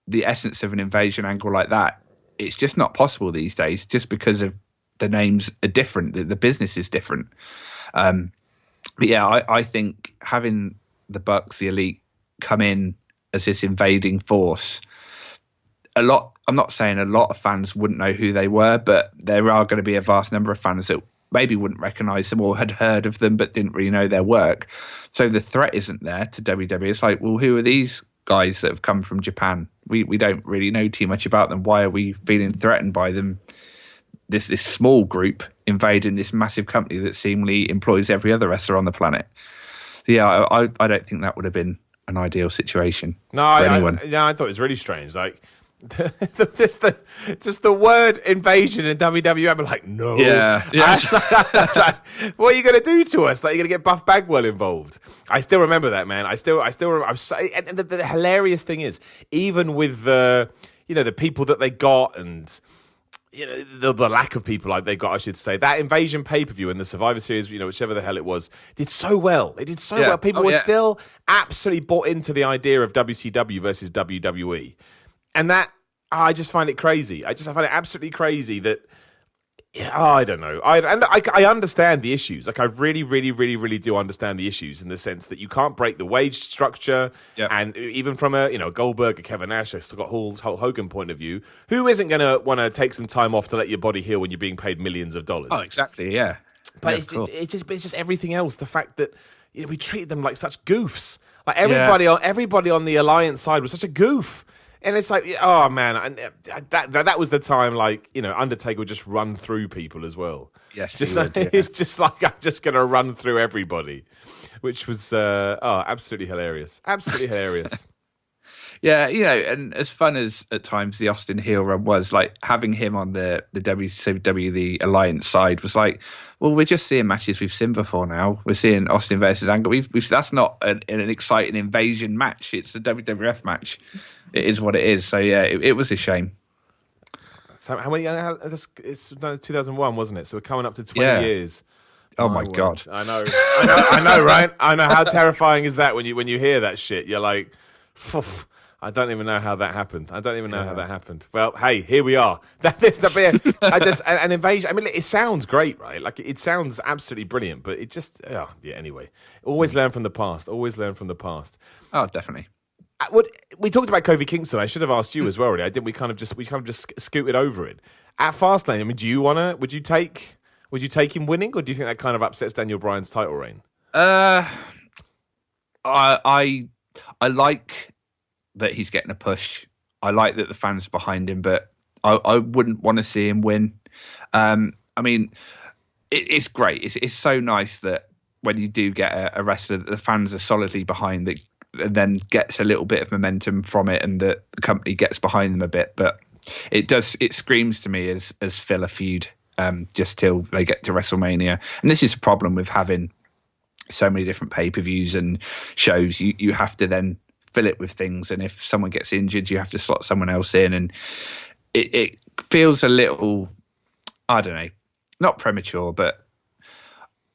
the essence of an invasion angle like that, it's just not possible these days, just because of the names are different, the business is different. But yeah, I think having the Bucks, the Elite, come in as this invading force, I'm not saying a lot of fans wouldn't know who they were, but there are going to be a vast number of fans that maybe wouldn't recognize them or had heard of them but didn't really know their work. So the threat isn't there to WWE. It's like, well, who are these guys that have come from Japan? We don't really know too much about them. Why are we feeling threatened by them? This small group invading this massive company that seemingly employs every other wrestler on the planet. So yeah, I don't think that would have been an ideal situation for anyone. I thought it was really strange. Like, just the word invasion in WWE, I'm like, no. Yeah. What are you going to do to us? Like, you're going to get Buff Bagwell involved. I still remember that, man. I still remember. And the hilarious thing is, even with the people that they got and the lack of people like they got, I should say, that Invasion pay-per-view and the Survivor Series, whichever the hell it was, did so well. They did so well. People were still absolutely bought into the idea of WCW versus WWE. And that, I just find it crazy. I find it absolutely crazy that, I don't know. I understand the issues. Like, I really, really, really, really do understand the issues in the sense that you can't break the wage structure. Yep. And even from a Goldberg, a Kevin Nash, a Scott Hall, Hulk Hogan point of view, who isn't going to want to take some time off to let your body heal when you're being paid millions of dollars? Oh, exactly, yeah. But it's just everything else. The fact that we treated them like such goofs. Like, everybody on the Alliance side was such a goof. And it's like, oh man, that was the time, like, Undertaker would just run through people as well. Yes, it's just like, I'm just going to run through everybody, which was absolutely hilarious. Absolutely hilarious. Yeah, and as fun as at times the Austin heel run was, like, having him on the WCW, the Alliance side, was like, well, we're just seeing matches we've seen before now. We're seeing Austin versus Angle. That's not an exciting invasion match. It's a WWF match. It is what it is. So yeah, it was a shame. So how many? It's 2001, wasn't it? So we're coming up to 20 years. Oh my God! I know, right? I know. How terrifying is that when you hear that shit? You're like, poof. I don't even know how that happened. Well, hey, here we are. That is the beer. An invasion. I mean, it sounds great, right? Like, it sounds absolutely brilliant, but it just, anyway. Always learn from the past. Oh, definitely. We talked about Kofi Kingston. I should have asked you as well, really. We kind of just scooted over it. At Fastlane, I mean, would you take him winning, or do you think that kind of upsets Daniel Bryan's title reign? I like that he's getting a push. I like that the fans are behind him, but I wouldn't want to see him win. I mean, it's great. It's so nice that when you do get a wrestler that the fans are solidly behind, that and then gets a little bit of momentum from it, and the company gets behind them a bit. But it screams to me as filler feud, just till they get to WrestleMania. And this is a problem with having so many different pay-per-views and shows. You have to then fill it with things, and if someone gets injured, you have to slot someone else in, and it feels a little, I don't know, not premature, but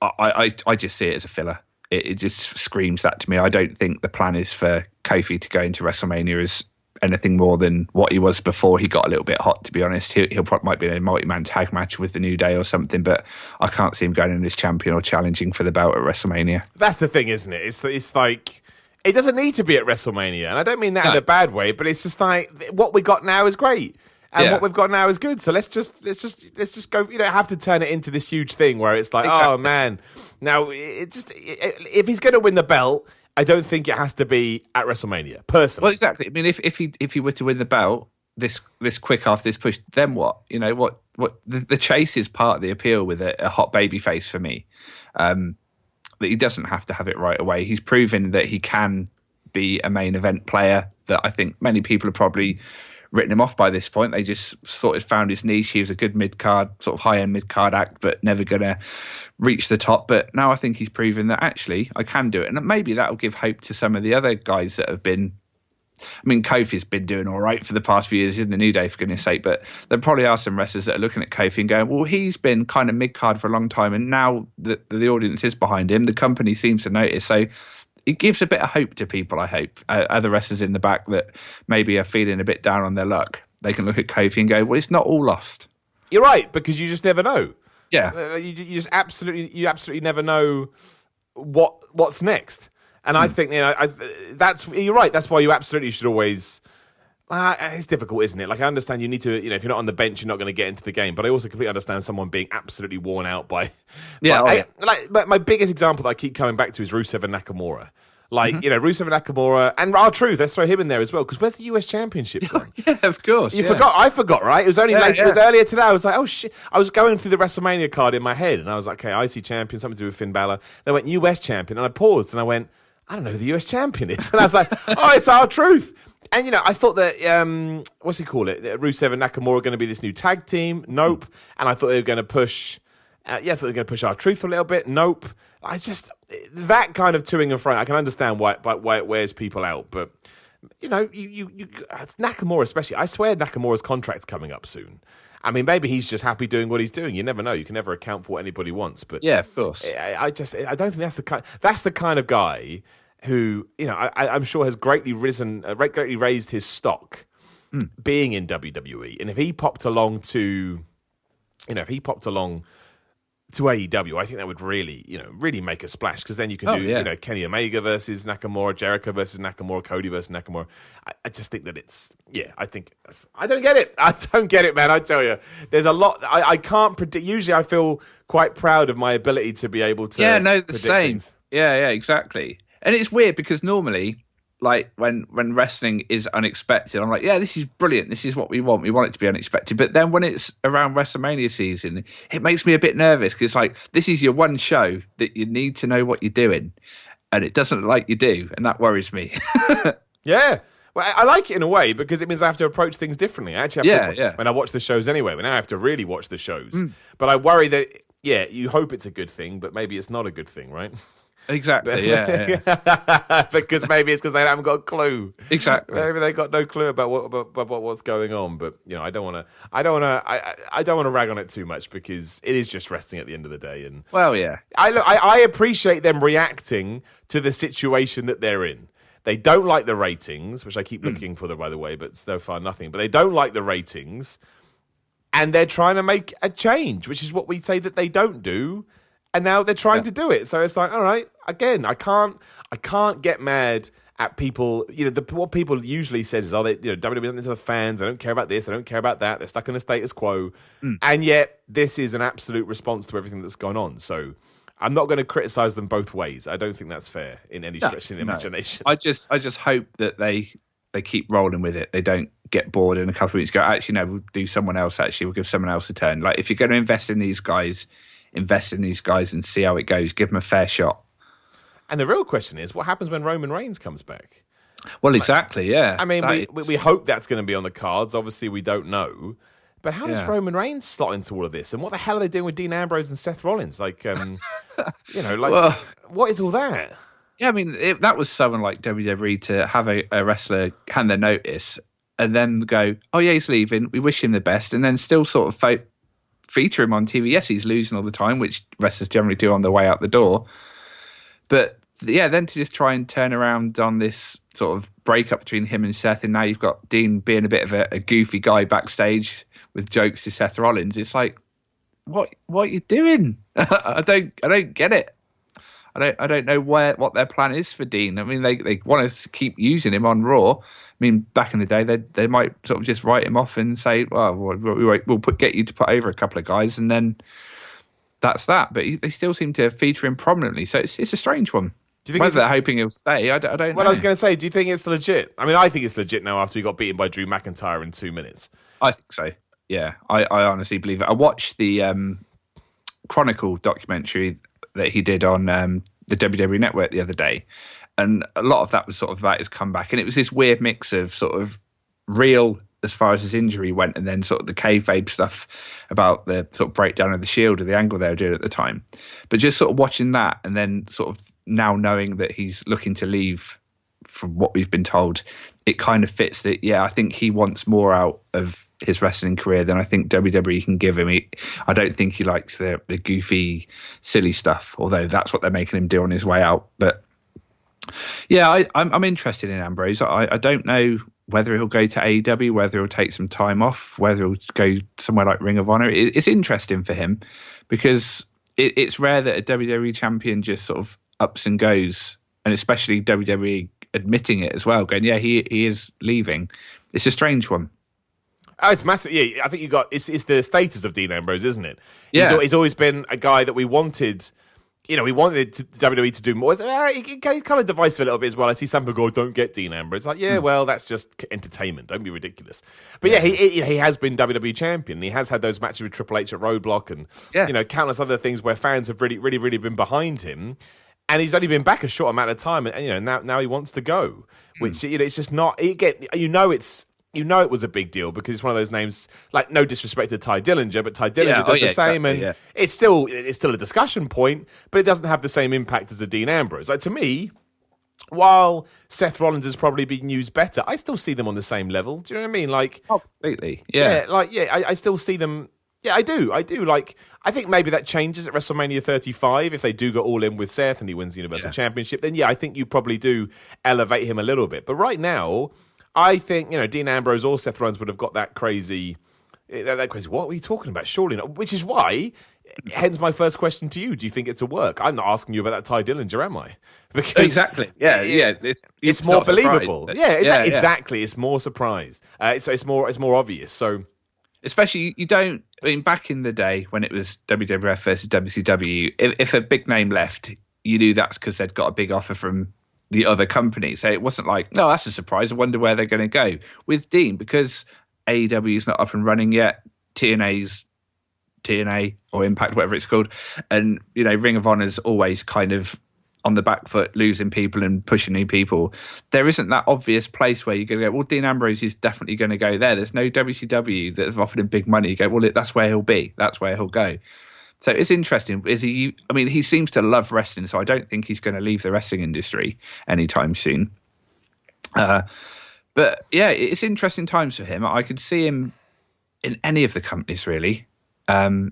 I just see it as a filler. It just screams that to me. I don't think the plan is for Kofi to go into WrestleMania as anything more than what he was before he got a little bit hot, to be honest. He'll probably might be in a multi-man tag match with the New Day or something, but I can't see him going in as champion or challenging for the belt at WrestleMania. That's the thing, isn't it? It's like, it doesn't need to be at WrestleMania, and I don't mean that in a bad way, but it's just like, what we got now is great. And what we've got now is good. So let's just go. You don't have to turn it into this huge thing where it's like, oh man. Now if he's going to win the belt, I don't think it has to be at WrestleMania. Personally, well, exactly. I mean, if he were to win the belt this quick after this push, then what? What the chase is part of the appeal with a hot baby face for me. That he doesn't have to have it right away. He's proven that he can be a main event player. That I think many people have probably written him off by this point. They just sort of found his niche. He was a good mid-card, sort of high-end mid-card act, but never going to reach the top. But now I think he's proven that actually I can do it. And maybe that'll give hope to some of the other guys that have been, I mean, Kofi's been doing all right for the past few years in the New Day, for goodness sake, but there probably are some wrestlers that are looking at Kofi and going, well, he's been kind of mid-card for a long time, and now the audience is behind him. The company seems to notice. So it gives a bit of hope to people, I hope. Other wrestlers in the back that maybe are feeling a bit down on their luck, they can look at Kofi and go, well, it's not all lost. You're right, because you just never know. Yeah. You absolutely never know what's next. And I think, you're right. That's why you absolutely should always. It's difficult, isn't it? Like, I understand you need to, if you're not on the bench, you're not going to get into the game. But I also completely understand someone being absolutely worn out by. But my biggest example that I keep coming back to is Rusev and Nakamura. Like, Rusev and Nakamura and R-Truth, let's throw him in there as well. Because where's the US Championship gone? Yeah, of course. You forgot. I forgot, right? It was only late. It was earlier today. I was like, oh, shit. I was going through the WrestleMania card in my head. And I was like, okay, IC Champion, something to do with Finn Balor. They went US Champion. And I paused and I went, I don't know who the US Champion is. And I was like, oh, it's R-Truth. And, I thought that, what's he call it? Rusev and Nakamura are going to be this new tag team. Nope. And I thought they were going to push, R-Truth a little bit. Nope. That kind of toing and froing, I can understand why it wears people out. But, Nakamura especially, I swear Nakamura's contract's coming up soon. I mean, maybe he's just happy doing what he's doing. You never know. You can never account for what anybody wants. But yeah, of course. I don't think that's the kind of guy who, I'm sure has greatly raised his stock being in WWE. And if he popped along to AEW, I think that would really make a splash, because then you can do Kenny Omega versus Nakamura, Jericho versus Nakamura, Cody versus Nakamura. I just think that I don't get it. I don't get it, man. I tell you, there's a lot. I can't predict. Usually I feel quite proud of my ability to be able to. Yeah, no, the same. Things. Yeah, exactly. And it's weird because normally, like when wrestling is unexpected, I'm like, yeah, this is brilliant. This is what we want. We want it to be unexpected. But then when it's around WrestleMania season, it makes me a bit nervous, because like, this is your one show that you need to know what you're doing, and it doesn't look like you do, and that worries me. Yeah. Well, I like it in a way, because it means I have to approach things differently. I actually have to, when I watch the shows anyway, now I have to really watch the shows. But I worry that, you hope it's a good thing, but maybe it's not a good thing, right? Exactly, yeah. Because maybe it's because they haven't got a clue. Exactly. Maybe they got no clue about what's going on. But I don't want to rag on it too much, because it is just wrestling at the end of the day. And I appreciate them reacting to the situation that they're in. They don't like the ratings, which I keep looking for them, by the way, but so far nothing. But they don't like the ratings, and they're trying to make a change, which is what we say that they don't do. And now they're trying to do it. So it's like, all right, again, I can't get mad at people. What people usually says is, WWE doesn't into the fans. They don't care about this. They don't care about that. They're stuck in a status quo. And yet this is an absolute response to everything that's gone on. So I'm not going to criticize them both ways. I don't think that's fair in any stretch of the imagination. I just hope that they keep rolling with it. They don't get bored in a couple of weeks. Go, actually, no, we'll do someone else. Actually, we'll give someone else a turn. Like, if you're going to invest in these guys and see how it goes. Give them a fair shot. And the real question is, what happens when Roman Reigns comes back? Well, exactly, yeah. I mean, we hope that's going to be on the cards. Obviously, we don't know. But how does Roman Reigns slot into all of this? And what the hell are they doing with Dean Ambrose and Seth Rollins? Like, what is all that? Yeah, I mean, that was someone like WWE to have a wrestler hand their notice and then go, oh, yeah, he's leaving. We wish him the best. And then still sort of feature him on TV. Yes, he's losing all the time, which wrestlers generally do on their way out the door. But yeah, then to just try and turn around on this sort of breakup between him and Seth, and now you've got Dean being a bit of a goofy guy backstage with jokes to Seth Rollins. It's like, what are you doing? I don't get it. I don't know what their plan is for Dean. I mean, they want to keep using him on Raw. I mean, back in the day, they might sort of just write him off and say, well, we'll get you to put over a couple of guys, and then that's that. But they still seem to feature him prominently. So it's a strange one. Do you think whether they're hoping he'll stay, I don't know. Well, I was going to say, do you think it's legit? I mean, I think it's legit now after he got beaten by Drew McIntyre in 2 minutes. I think so. Yeah, I honestly believe it. I watched the Chronicle documentary that he did on the WWE Network the other day, and a lot of that was sort of about his comeback, and it was this weird mix of sort of real as far as his injury went, and then sort of the kayfabe stuff about the sort of breakdown of the Shield or the angle they were doing at the time. But just sort of watching that, and then sort of now knowing that he's looking to leave, from what we've been told, it kind of fits that. Yeah, I think he wants more out of his wrestling career than I think WWE can give him. I don't think he likes the goofy, silly stuff, although that's what they're making him do on his way out. But yeah, I'm interested in Ambrose. I don't know whether he'll go to AEW, whether he'll take some time off, whether he'll go somewhere like Ring of Honor. It's interesting for him, because it's rare that a WWE champion just sort of ups and goes and especially WWE admitting it as well, going, yeah, he is leaving. It's a strange one. Oh, it's massive. Yeah, I think it's the status of Dean Ambrose, isn't it? Yeah. He's always been a guy that we wanted. We wanted WWE to do more. He's kind of divisive a little bit as well. I see some people go, "Don't get Dean Ambrose." It's like, yeah, well, that's just entertainment. Don't be ridiculous. But yeah, he has been WWE champion. He has had those matches with Triple H at Roadblock, and countless other things where fans have really, really, really been behind him. And he's only been back a short amount of time, and now he wants to go. Which it's just not. It was a big deal because it's one of those names, like, no disrespect to Ty Dillinger, but Ty Dillinger does the same, exactly, and it's still a discussion point, but it doesn't have the same impact as a Dean Ambrose. Like, to me, while Seth Rollins has probably been used better, I still see them on the same level. Do you know what I mean? Like, completely, yeah. I still see them. Yeah, I do. Like, I think maybe that changes at WrestleMania 35 if they do go all in with Seth and he wins the Universal Championship. Then I think you probably do elevate him a little bit. But right now, I think, Dean Ambrose or Seth Rollins would have got that crazy. What were you talking about? Surely not. Which is why, hence my first question to you: do you think it's a work? I'm not asking you about that Ty Dillinger, am I? Because exactly. Yeah. It's more believable. Exactly. It's more surprise. It's more obvious. So, especially back in the day when it was WWF versus WCW, if a big name left, you knew that's because they'd got a big offer from the other company. So it wasn't like, no, that's a surprise. I wonder where they're going to go. With Dean, because AEW is not up and running yet, TNA or Impact, whatever it's called, and Ring of Honor's always kind of on the back foot, losing people and pushing new people. There isn't that obvious place where you're going to go, well, Dean Ambrose is definitely going to go there. There's no WCW that have offered him big money. You go, well, that's where he'll be. That's where he'll go. So it's interesting. He seems to love wrestling, so I don't think he's going to leave the wrestling industry anytime soon. But yeah, it's interesting times for him. I could see him in any of the companies, really. So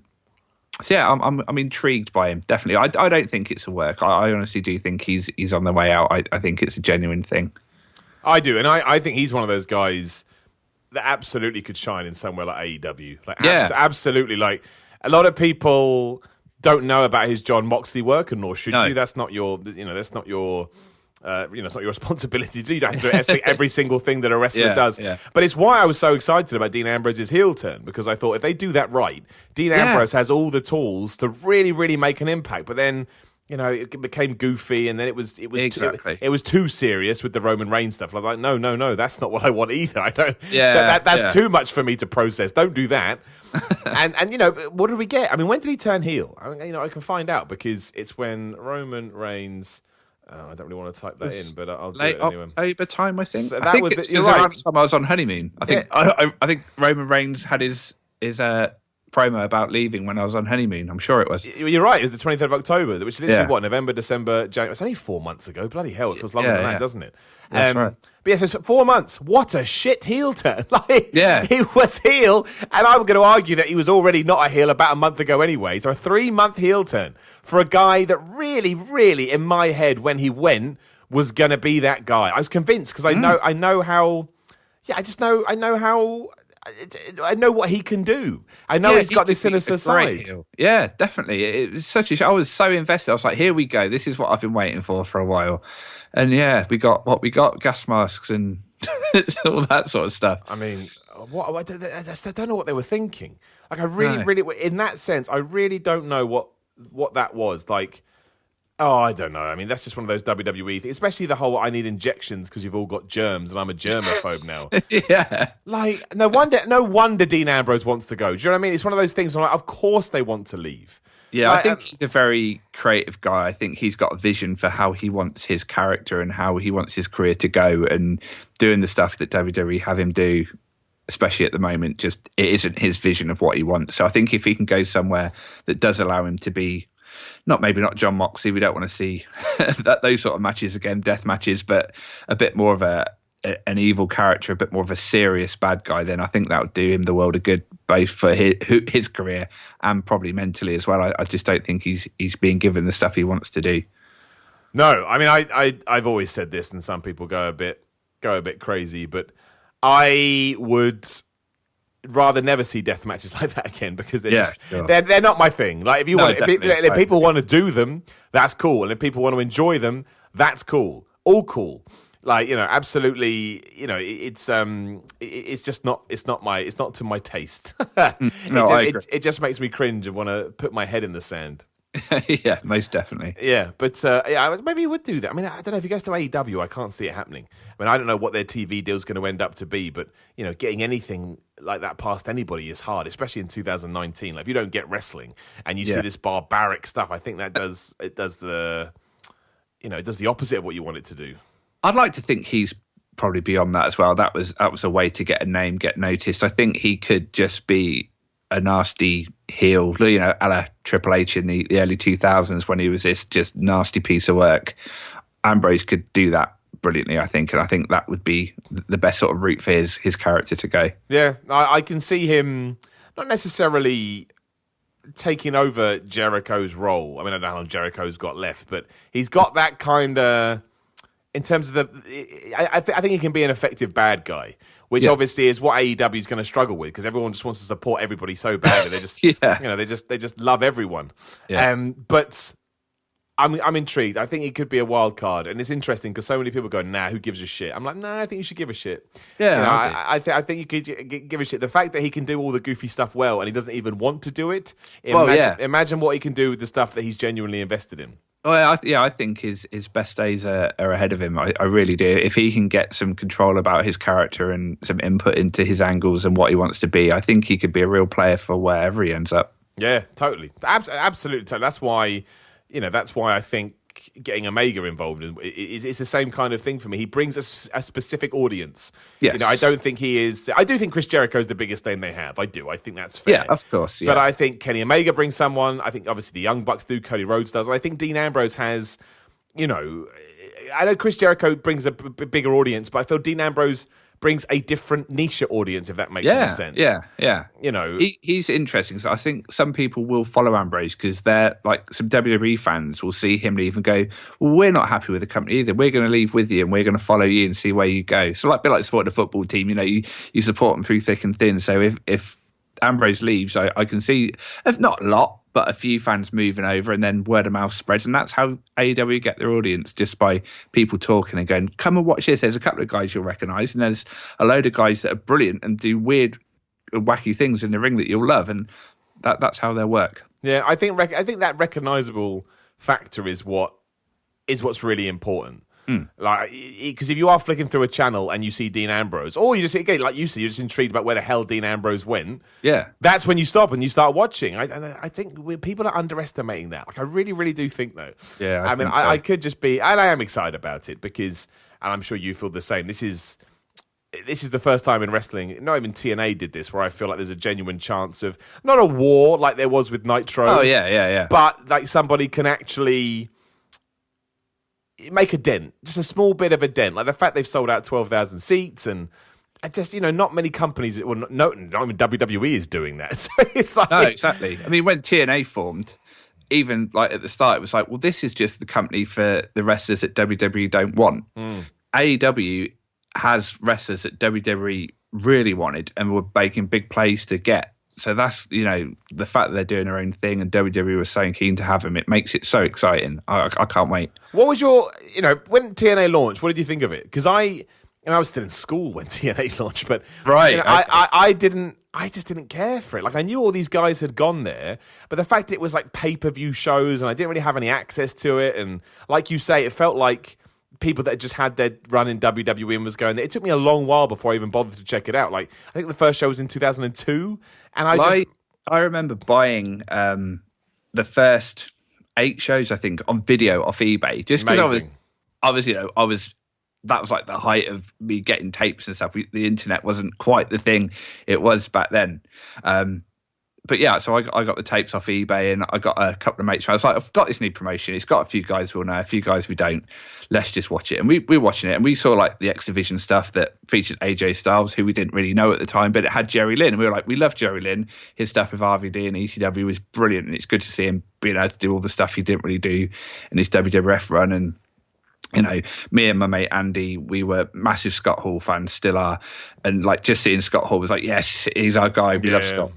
yeah, I'm intrigued by him, definitely. I don't think it's a work. I honestly do think he's on the way out. I think it's a genuine thing. I do, and I think he's one of those guys that absolutely could shine in somewhere like AEW. Absolutely. Like, a lot of people don't know about his John Moxley work, and nor should you. That's not your, that's not your, it's not your responsibility to do. You don't have to do every single thing that a wrestler does. Yeah. But it's why I was so excited about Dean Ambrose's heel turn, because I thought if they do that right, Dean Ambrose has all the tools to really, really make an impact. But then, it became goofy, and then it was too serious with the Roman Reigns stuff. I was like, no, that's not what I want either. I don't. Yeah, that's too much for me to process. Don't do that. and what did we get? I mean, when did he turn heel? I can find out, because it's when Roman Reigns. I don't really want to type that in, but I'll do it anyway. October time, I think. So I think it's around the time I was on honeymoon. I think I think Roman Reigns had his promo about leaving when I was on honeymoon. I'm sure it was. You're right. It was the 23rd of October, which is literally November, December, January. It's only 4 months ago. Bloody hell, it feels longer than that, doesn't it? That's right. But yeah, so 4 months. What a shit heel turn. He was heel, and I'm going to argue that he was already not a heel about a month ago anyway. So a 3-month heel turn for a guy that really, really, in my head, when he went, was going to be that guy. I was convinced, because I know how. Yeah, I know what he can do. I know he's got this sinister side. Yeah, definitely. It was I was so invested. I was like, here we go. This is what I've been waiting for a while. And yeah, we got what we got: gas masks and all that sort of stuff. I mean, I don't know what they were thinking. Like, I really, in that sense, I really don't know what that was. Like, I don't know. I mean, that's just one of those WWE things, especially the whole I need injections because you've all got germs and I'm a germaphobe now. Yeah. Like, no wonder Dean Ambrose wants to go. Do you know what I mean? It's one of those things where, like, of course they want to leave. Yeah, I think he's a very creative guy. I think he's got a vision for how he wants his character and how he wants his career to go, and doing the stuff that WWE have him do, especially at the moment, just it isn't his vision of what he wants. So I think if he can go somewhere that does allow him to be maybe not John Moxley, we don't want to see those sort of matches again, death matches, but a bit more of an evil character, a bit more of a serious bad guy, then I think that would do him the world of good, both for his career and probably mentally as well. I just don't think he's being given the stuff he wants to do. No, I mean, I've always said this, and some people go a bit crazy, but I would rather never see death matches like that again, because they're not my thing. Like, if people want to do them, that's cool, and if people want to enjoy them, That's cool. All cool. Like, absolutely, it's just not, it's not to my taste. I agree. It just makes me cringe and want to put my head in the sand. Yeah, most definitely. Yeah, but maybe he would do that. I mean, I don't know, if he goes to AEW, I can't see it happening. I mean, I don't know what their TV deal's going to end up to be, but getting anything like that past anybody is hard, especially in 2019. Like, if you don't get wrestling and you see this barbaric stuff, I think that does the opposite of what you want it to do. I'd like to think he's probably beyond that as well. That was a way to get a name, get noticed. I think he could just be a nasty heel, a la Triple H in the early 2000s when he was this just nasty piece of work. Ambrose could do that brilliantly, I think, and I think that would be the best sort of route for his character to go. Yeah, I can see him not necessarily taking over Jericho's role. I mean, I don't know how long Jericho's got left, but he's got that kind of... In terms of I think he can be an effective bad guy, which obviously is what AEW is going to struggle with, because everyone just wants to support everybody so badly. They just, they just love everyone. Yeah. But I'm intrigued. I think he could be a wild card, and it's interesting because so many people go, "Nah, who gives a shit?" I'm like, "Nah, I think you should give a shit." Yeah, I think you could give a shit. The fact that he can do all the goofy stuff well, and he doesn't even want to do it. Imagine what he can do with the stuff that he's genuinely invested in. Well, I think his best days are ahead of him. I really do. If he can get some control about his character and some input into his angles and what he wants to be, I think he could be a real player for wherever he ends up. Yeah, totally. Absolutely. That's why, I think getting Omega involved is the same kind of thing for me. He brings a specific audience. Yes. I don't think he is. I do think Chris Jericho's the biggest name they have. I do. I think that's fair. Yeah, of course. Yeah. But I think Kenny Omega brings someone. I think obviously the Young Bucks do. Cody Rhodes does. And I think Dean Ambrose has, I know Chris Jericho brings a bigger audience, but I feel Dean Ambrose brings a different niche audience, if that makes any sense. Yeah. He's interesting. So I think some people will follow Ambrose because they're like, some WWE fans will see him leave and go, well, we're not happy with the company either. We're going to leave with you and we're going to follow you and see where you go. So like a bit like supporting a football team, you support them through thick and thin. So if Ambrose leaves, I can see, if not a lot, but a few fans moving over, and then word of mouth spreads. And that's how AEW get their audience, just by people talking and going, come and watch this. There's a couple of guys you'll recognise, and there's a load of guys that are brilliant and do weird, wacky things in the ring that you'll love. And that's how they work. Yeah, I think that recognisable factor is what's really important. Like, because if you are flicking through a channel and you see Dean Ambrose, or you just, again, like you see, you're just intrigued about where the hell Dean Ambrose went. Yeah, that's when you stop and you start watching. I think people are underestimating that. Like, I really, really do think though. Yeah, I mean, so. I could just be, and I am excited about it because, and I'm sure you feel the same. This is the first time in wrestling, not even TNA did this, where I feel like there's a genuine chance of not a war like there was with Nitro. Oh yeah. But like somebody can actually make a dent, just a small bit of a dent. Like the fact they've sold out 12,000 seats, and just, not many companies, well, not even WWE is doing that. So it's like... No, exactly. I mean, when TNA formed, even like at the start, it was like, well, this is just the company for the wrestlers that WWE don't want. AEW has wrestlers that WWE really wanted and were making big plays to get. So that's, the fact that they're doing their own thing and WWE was so keen to have them, it makes it so exciting. I can't wait. What was your, when TNA launched, what did you think of it? Because I was still in school when TNA launched, but right, I just didn't care for it. Like, I knew all these guys had gone there, but the fact it was like pay-per-view shows and I didn't really have any access to it. And like you say, it felt like people that just had their run in WWE and was going there. It took me a long while before I even bothered to check it out. Like, I think the first show was in 2002, and I remember buying the first 8 shows, I think, on video off eBay, just because I was that was like the height of me getting tapes and stuff. The internet wasn't quite the thing it was back then. But yeah, so I got the tapes off eBay, and I got a couple of mates. I was like, I've got this new promotion. It's got a few guys we'll know, a few guys we don't. Let's just watch it. And we're watching it, and we saw like the X Division stuff that featured AJ Styles, who we didn't really know at the time, but it had Jerry Lynn. And we were like, we love Jerry Lynn. His stuff with RVD and ECW was brilliant, and it's good to see him being able to do all the stuff he didn't really do in his WWF run. And me and my mate Andy, we were massive Scott Hall fans, still are. And like, just seeing Scott Hall was like, yes, he's our guy. We love Scott.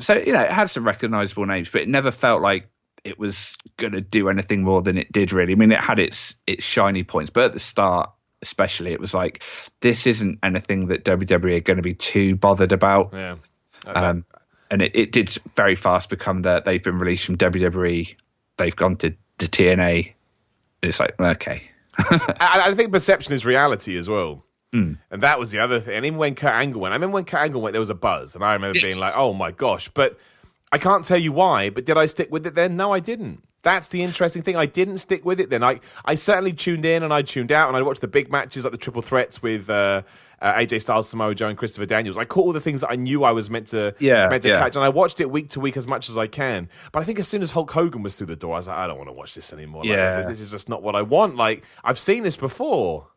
So, it had some recognisable names, but it never felt like it was going to do anything more than it did, really. I mean, it had its shiny points, but at the start, especially, it was like, this isn't anything that WWE are going to be too bothered about. Yeah. And it did very fast become that they've been released from WWE, they've gone to TNA. It's like, okay. I think perception is reality as well. And that was the other thing. And even when Kurt Angle went, I remember when Kurt Angle went, there was a buzz. And I remember being like, oh my gosh. But I can't tell you why, but did I stick with it then? No, I didn't. That's the interesting thing. I didn't stick with it then. I certainly tuned in and I tuned out, and I watched the big matches like the triple threats with AJ Styles, Samoa Joe, and Christopher Daniels. I caught all the things that I knew I was meant to catch, and I watched it week to week as much as I can. But I think as soon as Hulk Hogan was through the door, I was like, I don't want to watch this anymore. Like, this is just not what I want. Like, I've seen this before.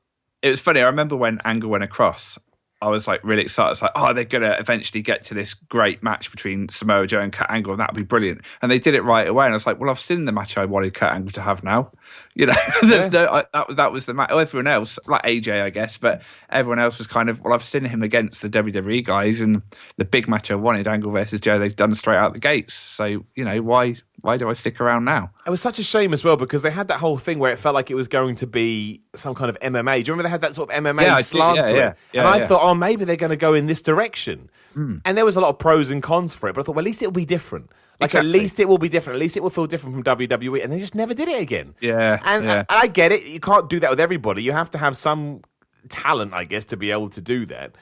It was funny. I remember when Angle went across, I was like really excited. It's like, oh, they're going to eventually get to this great match between Samoa Joe and Kurt Angle, and that'd be brilliant. And they did it right away. And I was like, well, I've seen the match I wanted Kurt Angle to have now. You know, that was the match. Everyone else, like AJ, I guess, but everyone else was kind of, well, I've seen him against the WWE guys, and the big match I wanted, Angle versus Joe, they've done straight out the gates. So, you know, why do I stick around now? It was such a shame as well, because they had that whole thing where it felt like it was going to be some kind of MMA. Do you remember they had that sort of MMA slant to it? And I thought, oh, maybe they're going to go in this direction. And there was a lot of pros and cons for it, but I thought, well, at least it'll be different. Like, at least it will be different. At least it will feel different from WWE. And they just never did it again. And I get it. You can't do that with everybody. You have to have some talent, I guess, to be able to do that.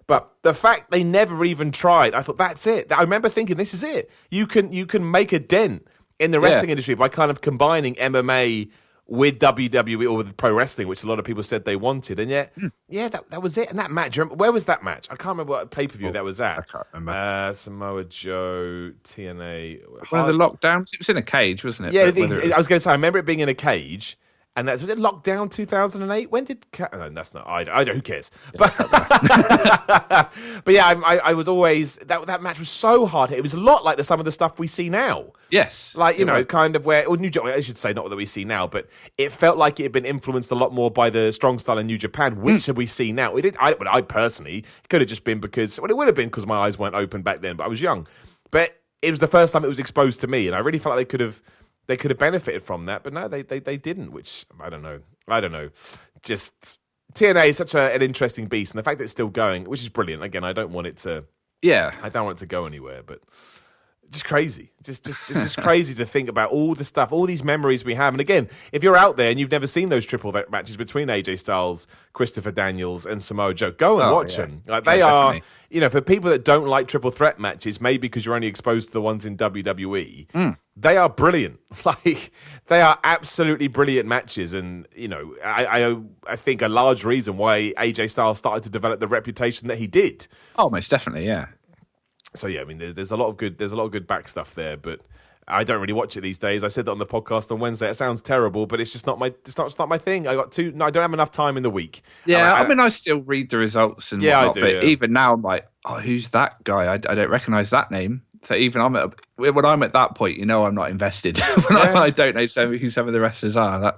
But the fact they never even tried, I thought, that's it. I remember thinking, this is it. You can make a dent in the wrestling industry by kind of combining MMA with WWE or with pro wrestling, which a lot of people said they wanted. And yet, that was it. And that match, where was that match? I can't remember what pay-per-view that was at. I can't remember. Samoa Joe, TNA. One of the lockdowns? It was in a cage, wasn't it? Yeah, I was going to say, I remember it being in a cage. And was it Lockdown 2008? When did... No, that's not... I don't... Who cares? But, but yeah, I was always... That match was so hard. It was a lot like some of the stuff we see now. Yes. Like, you know, kind of where... Or New Japan, I should say, not that we see now, but it felt like it had been influenced a lot more by the strong style in New Japan, which we see now. I personally... It could have just been because... Well, it would have been because my eyes weren't open back then, but I was young. But it was the first time it was exposed to me, and I really felt like they could have benefited from that, but no, they didn't, which I don't know. Just TNA is such an interesting beast, and the fact that it's still going, which is brilliant. Again, I don't want it to go anywhere, but just crazy. Just crazy to think about all the stuff, all these memories we have. And again, if you're out there and you've never seen those triple threat matches between AJ Styles, Christopher Daniels, and Samoa Joe, go and watch them. Like, they are, you know, for people that don't like triple threat matches, maybe because you're only exposed to the ones in WWE, they are brilliant. Like, they are absolutely brilliant matches. And, you know, I think a large reason why AJ Styles started to develop the reputation that he did. Oh, most definitely, yeah. So yeah, I mean, there's a lot of good back stuff there, but I don't really watch it these days. I said that on the podcast on Wednesday. It sounds terrible, but it's just not my thing. I don't have enough time in the week. Yeah, I mean, I still read the results and whatnot, but even now I'm like, oh, who's that guy? I don't recognise that name. So even when I'm at that point, you know, I'm not invested. I don't know who some of the wrestlers are.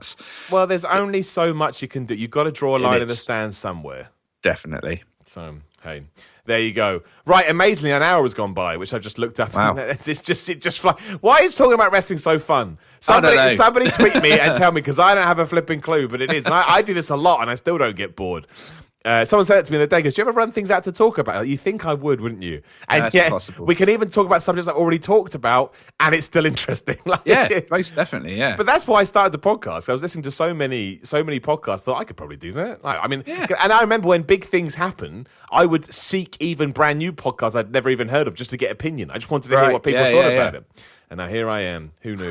Well, there's only so much you can do. You've got to draw a line in the stand somewhere. Definitely. So hey. There you go. Right, amazingly, an hour has gone by, which I've just looked up. Wow. It just fly. Why is talking about wrestling so fun? Somebody tweet me and tell me, because I don't have a flipping clue, but it is. And I do this a lot, and I still don't get bored. Someone said it to me the other day, goes, do you ever run things out to talk about? You think I would, wouldn't you? And that's possible. We can even talk about subjects I've already talked about, and it's still interesting. Yeah, most definitely, yeah. But that's why I started the podcast. I was listening to so many podcasts, thought I could probably do that. And I remember when big things happen, I would seek even brand new podcasts I'd never even heard of just to get opinion. I just wanted to hear what people thought about it. And now here I am. Who knew?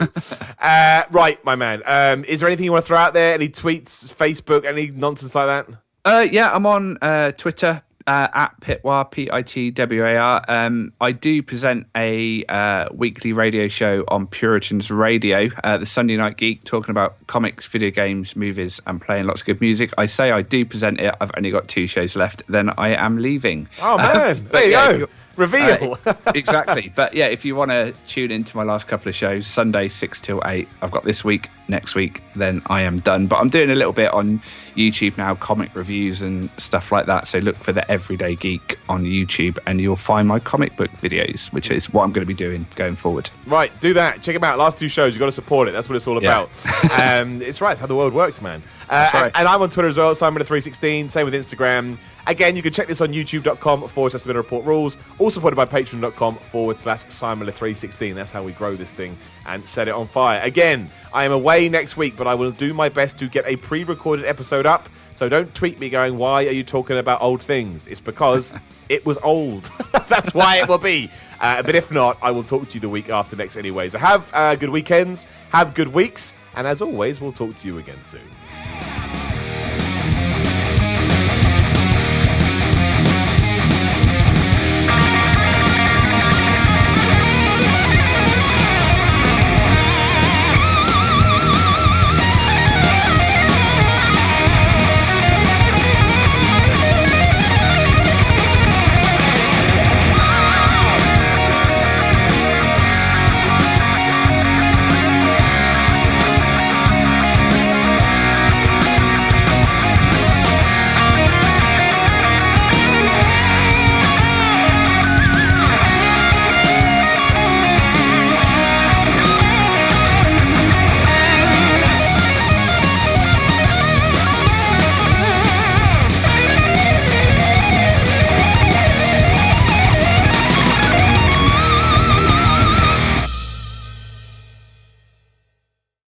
Right, my man. Is there anything you want to throw out there? Any tweets, Facebook, any nonsense like that? Yeah, I'm on Twitter at Pitwar, Pitwar. I do present a weekly radio show on Puritans Radio, the Sunday Night Geek, talking about comics, video games, movies, and playing lots of good music. I say I do present it. I've only got 2 shows left. Then I am leaving. Oh, man. There you go. Reveal. Exactly. But yeah, if you want to tune into my last couple of shows, Sunday 6 till 8, I've got this week next week, then I am done. But I'm doing a little bit on YouTube now, comic reviews and stuff like that. So look for the Everyday Geek on YouTube and you'll find my comic book videos, which is what I'm going to be doing going forward. Right, do that. Check them out. Last 2 shows, you've got to support it. That's what it's all about. It's right. It's how the world works, man. Right. And I'm on Twitter as well, Simon316. Same with Instagram. Again, you can check this on youtube.com/The Report Rules. All supported by patreon.com/Simon316. That's how we grow this thing and set it on fire. Again, I am away next week, but I will do my best to get a pre-recorded episode up. So don't tweet me going, why are you talking about old things? It's because it was old. That's why it will be. But if not, I will talk to you the week after next anyway. So have good weekends, have good weeks, and as always, we'll talk to you again soon.